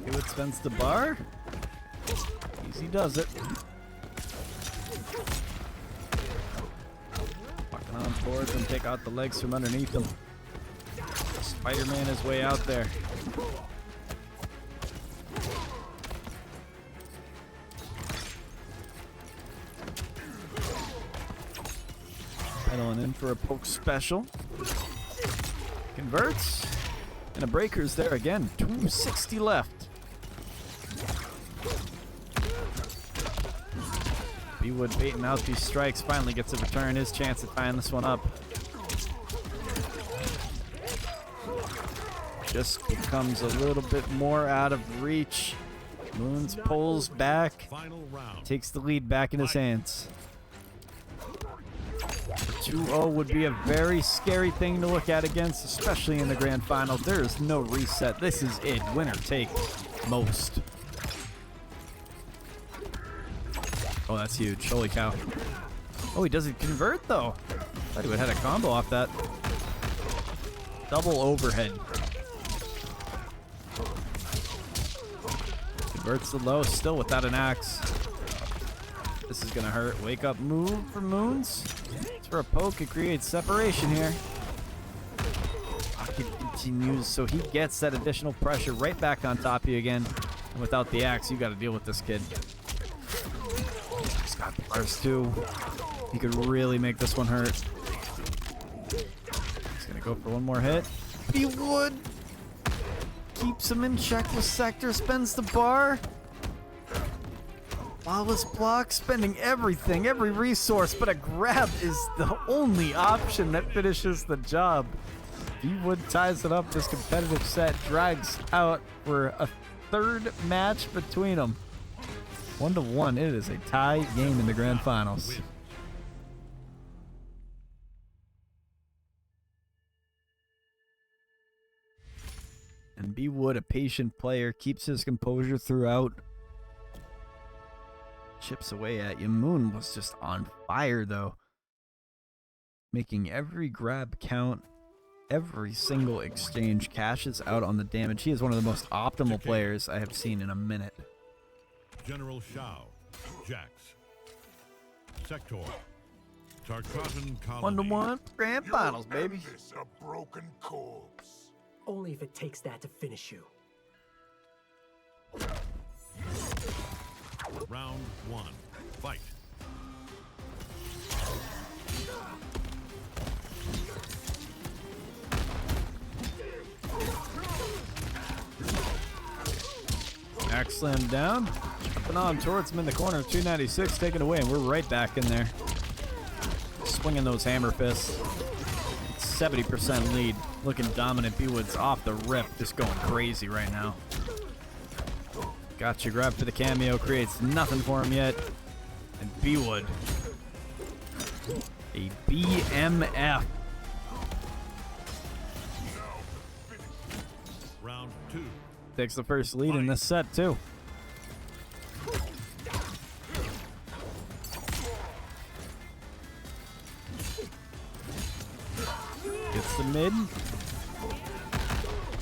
Hewitt spends the bar. Easy does it. Walking on towards him, take out the legs from underneath him. Spider-Man his way out there. Pedaling in for a poke special. Converts. And a breaker's there again. 260 left. BWOOD baiting out these strikes. Finally gets a return. His chance to tying this one up. Just becomes a little bit more out of reach. Moons pulls back. Final round. Takes the lead back in his hands. 2-0 would be a very scary thing to look at against, especially in the grand finals. There is no reset. This is it. Winner take most. Oh, that's huge. Holy cow. Oh, he doesn't convert, though. Thought he would have had a combo off that. Double overhead. Converts the low, still without an axe. This is going to hurt. Wake up move for Moons. For a poke, it creates separation here. Pocket continues, so he gets that additional pressure right back on top of you again. And without the axe, you got to deal with this kid. He's got bars too. He could really make this one hurt. He's gonna go for one more hit. BWOOD keeps him in check with Sector, spends the bar. Flawless block, spending everything, every resource, but a grab is the only option that finishes the job. BWOOD ties it up. This competitive set drags out for a third match between them. 1-1. It is a tie game in the grand finals. Wins. And BWOOD, a patient player, keeps his composure throughout. Chips away at you. Moon was just on fire, though. Making every grab count. Every single exchange cashes out on the damage. He is one of the most optimal players I have seen in a minute. General Shao, Jax, Sector, Tarkatan Colony. 1-1. Grand finals, baby. This a broken corpse. Only if it takes that to finish you. Round 1. Fight. back slam down. Jumping on towards him in the corner. 296 taken away, and we're right back in there. Swinging those hammer fists. 70% lead. Looking dominant. BWOOD's off the rip. Just going crazy right now. Gotcha. Grab for the cameo. Creates nothing for him yet. And BWOOD. A BMF. Round 2. Takes the first lead in this set, too. Gets the mid.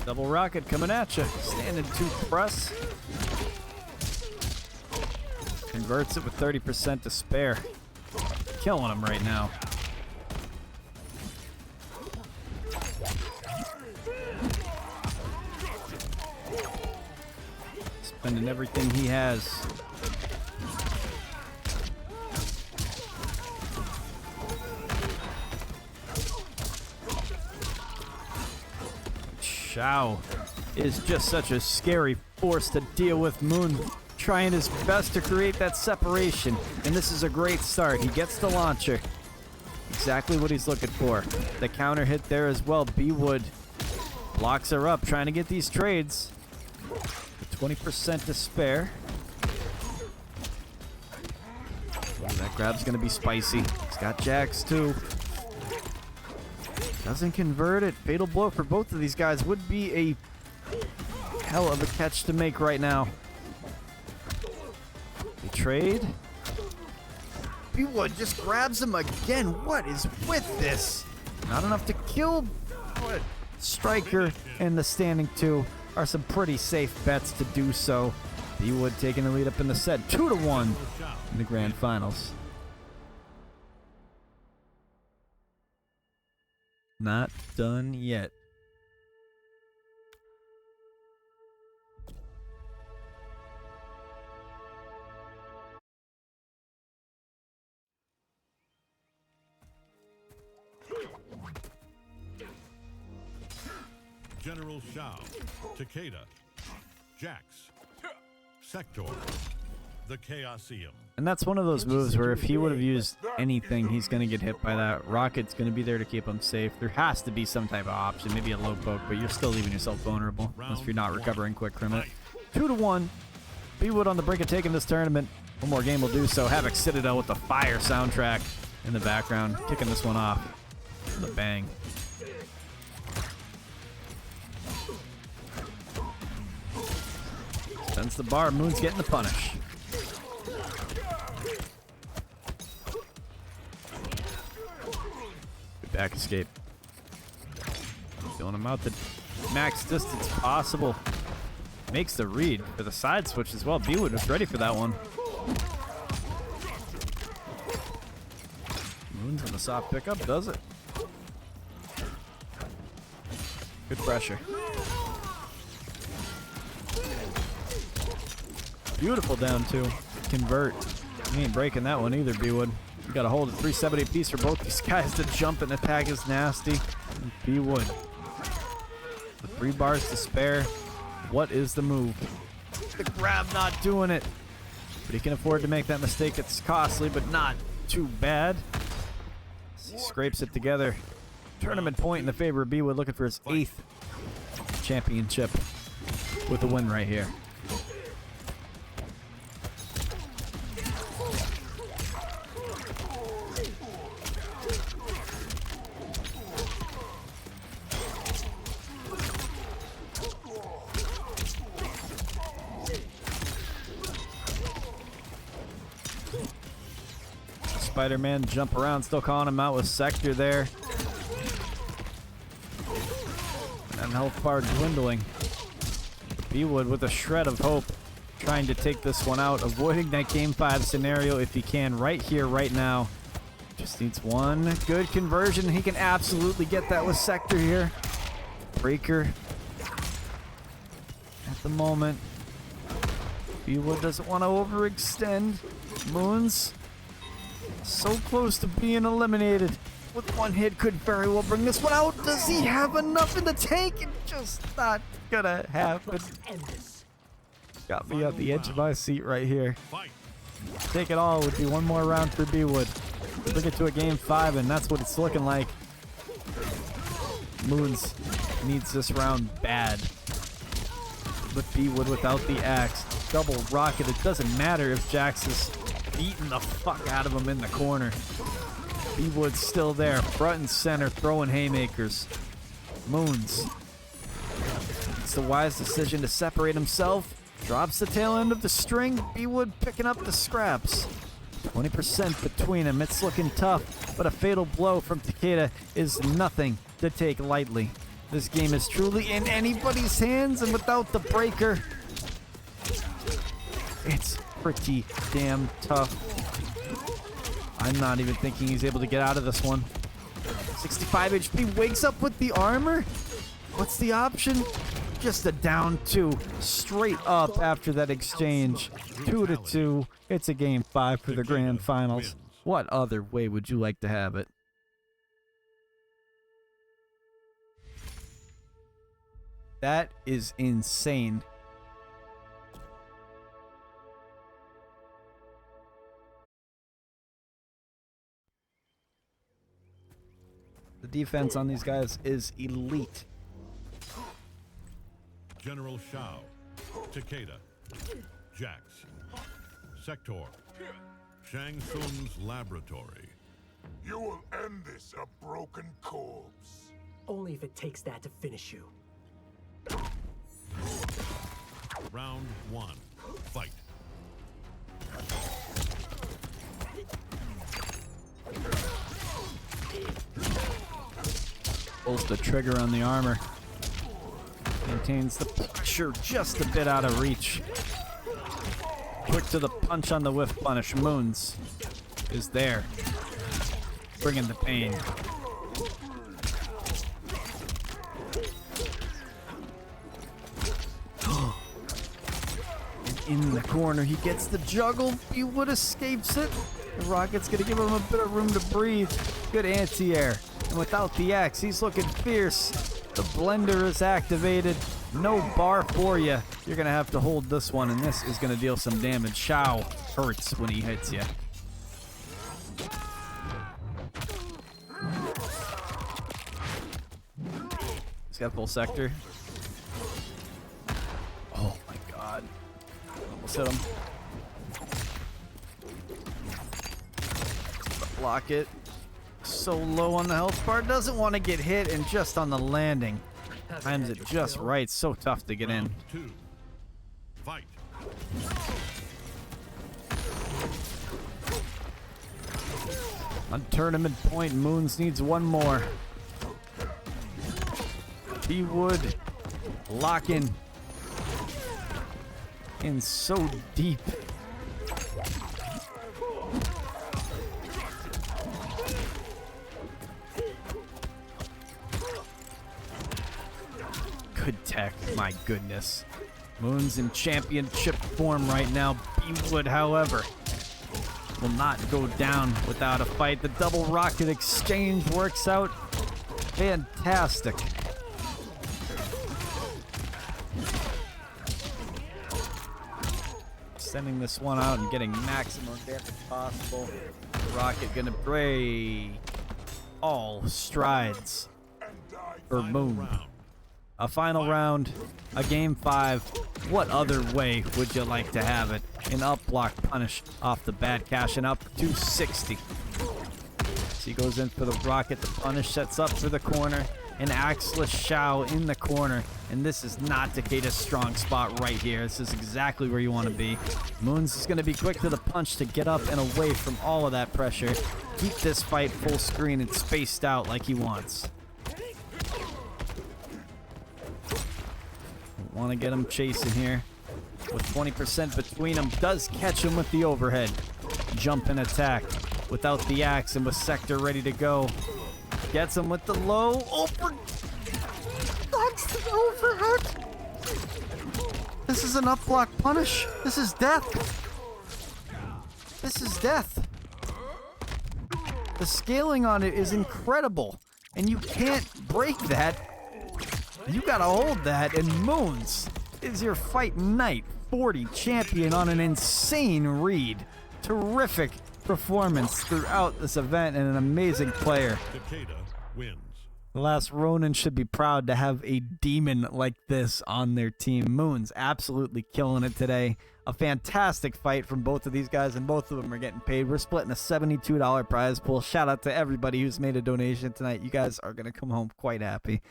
Double rocket coming at you. Standing 2 press. Converts it with 30% to spare. Killing him right now. Spending everything he has. Shao is just such a scary force to deal with. Moon trying his best to create that separation, and this is a great start. He gets the launcher. Exactly what he's looking for. The counter hit there as well. BWOOD blocks her up, trying to get these trades. 20% to spare. Ooh, that grab's gonna be spicy. He's got Jax too. Doesn't convert it. Fatal blow for both of these guys would be a hell of a catch to make right now. They trade. BWOOD just grabs him again. What is with this? Not enough to kill. But Striker and the standing 2 are some pretty safe bets to do so. BWOOD taking the lead up in the set. 2-1 in the grand finals. Not done yet. General Shao, Takeda, Jax, Sector, the Chaosium. And that's one of those moves where if he would have used anything, he's going to get hit by that. Rocket's going to be there to keep him safe. There has to be some type of option, maybe a low poke, but you're still leaving yourself vulnerable unless you're not recovering quick from it. 2-1. BWOOD on the brink of taking this tournament. One more game will do so. Havoc Citadel with the fire soundtrack in the background, kicking this one off with a bang. Sends the bar. Moon's getting the punish. Good back escape. Filling him out the max distance possible. Makes the read for the side switch as well. BWOOD was ready for that one. Moon's on the soft pickup. Does it? Good pressure. Beautiful down 2. Convert. He ain't breaking that one either, BWOOD. You got to hold a 370 piece for both these guys. The jump and attack is nasty. And BWOOD. The 3 bars to spare. What is the move? The grab not doing it. But he can afford to make that mistake. It's costly, but not too bad. He scrapes it together. Tournament point in the favor of BWOOD, looking for his 8th championship with a win right here. Spider-Man jump around, still calling him out with Sector there. And health bar dwindling. BWOOD with a shred of hope, trying to take this one out, avoiding that Game 5 scenario if he can right here, right now. Just needs one good conversion. He can absolutely get that with Sector here. Breaker at the moment. BWOOD doesn't want to overextend. Moons so close to being eliminated. With one hit, could very well bring this one out. Does he have enough in the tank? It's just not gonna happen. End this. Got me at the edge of my seat right here. Fight. Take it all would be one more round for BWOOD. Bring it to a game 5, and that's what it's looking like. Moons needs this round bad. But BWOOD without the axe. Double rocket. It doesn't matter if Jax is beating the fuck out of him in the corner. BWOOD's still there, front and center, throwing haymakers. Moons. It's the wise decision to separate himself. Drops the tail end of the string. BWOOD picking up the scraps. 20% between them. It's looking tough, but a fatal blow from Takeda is nothing to take lightly. This game is truly in anybody's hands, and without the breaker, it's pretty damn tough. I'm not even thinking he's able to get out of this one. 65 HP, wakes up with the armor? What's the option? Just a down 2, straight up after that exchange. 2-2, it's a game 5 for the grand finals. What other way would you like to have it? That is insane. The defense on these guys is elite. General Shao. Takeda. Jax. Sector. Shang Tsung's laboratory. You will end this a broken corpse. Only if it takes that to finish you. Round 1. Fight. Pulls the trigger on the armor. Maintains the pressure just a bit out of reach. Quick to the punch on the whiff punish. Moons is there. Bringing the pain. In the corner, he gets the juggle. BWOOD escapes it. The rocket's gonna give him a bit of room to breathe. Good anti-air. And without the axe, he's looking fierce. The blender is activated. No bar for you. You're gonna have to hold this one, and this is gonna deal some damage. Shao hurts when he hits you. He's got full sector. Oh my god. Almost hit him. Block it. So low on the health bar. Doesn't want to get hit, and just on the landing. Times it just right. So tough to get in. Round 2. Fight. On tournament point, Moons needs one more. BWOOD locking in so deep. Good tech, my goodness. Moon's in championship form right now. BWOOD, however, will not go down without a fight. The double rocket exchange works out fantastic. Sending this one out and getting maximum damage possible. Rocket gonna break all strides for Moon. Round. A final round, a game 5. What other way would you like to have it? An up block punish off the bat, cashing up 260. So he goes in for the rocket. The punish sets up for the corner. An axeless Shao in the corner. And this is not Takeda's strong spot right here. This is exactly where you want to be. Moons is going to be quick to the punch to get up and away from all of that pressure. Keep this fight full screen and spaced out like he wants. Want to get him chasing here. With 20% between them. Does catch him with the overhead. Jump and attack. Without the axe and with Sector ready to go. Gets him with the low. Over. That's the overhead. This is an up block punish. This is death. This is death. The scaling on it is incredible. And you can't break that. You gotta hold that, and Moons is your Fight Night 40 champion on an insane read. Terrific performance throughout this event and an amazing player. Takeda wins. The last Ronin should be proud to have a demon like this on their team. Moon's absolutely killing it today. A fantastic fight from both of these guys, and both of them are getting paid. We're splitting a $72 prize pool. Shout out to everybody who's made a donation tonight. You guys are going to come home quite happy.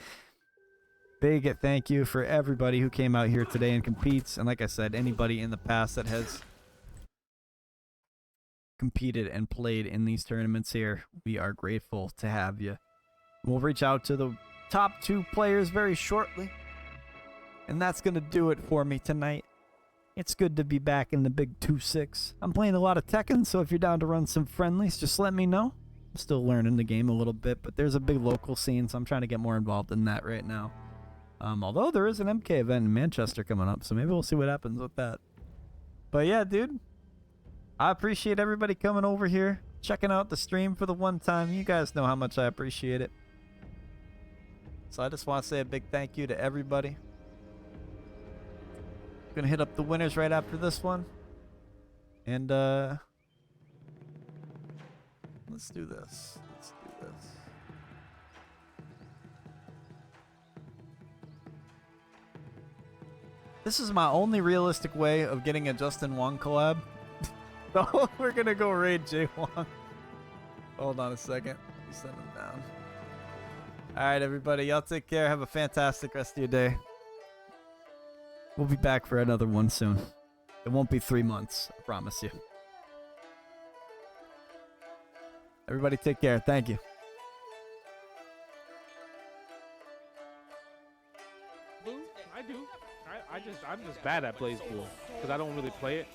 Big thank you for everybody who came out here today and competes. And like I said, anybody in the past that has competed and played in these tournaments here, we are grateful to have you. We'll reach out to the top 2 players very shortly. And that's going to do it for me tonight. It's good to be back in the big 2-6. I'm playing a lot of Tekken, so if you're down to run some friendlies, just let me know. I'm still learning the game a little bit, but there's a big local scene, so I'm trying to get more involved in that right now. Although there is an MK event in Manchester coming up, so maybe we'll see what happens with that. But yeah, dude, I appreciate everybody coming over here, checking out the stream for the one time. You guys know how much I appreciate it. So I just want to say a big thank you to everybody. Gonna hit up the winners right after this one. And let's do this. Let's do this. This is my only realistic way of getting a Justin Wong collab. So we're gonna go raid Jay Wong. Hold on a second. Let me send him down. Alright, everybody. Y'all take care. Have a fantastic rest of your day. We'll be back for another one soon. It won't be 3 months. I promise you. Everybody take care. Thank you. I do. I'm just bad at Blaze Blue because I don't really play it.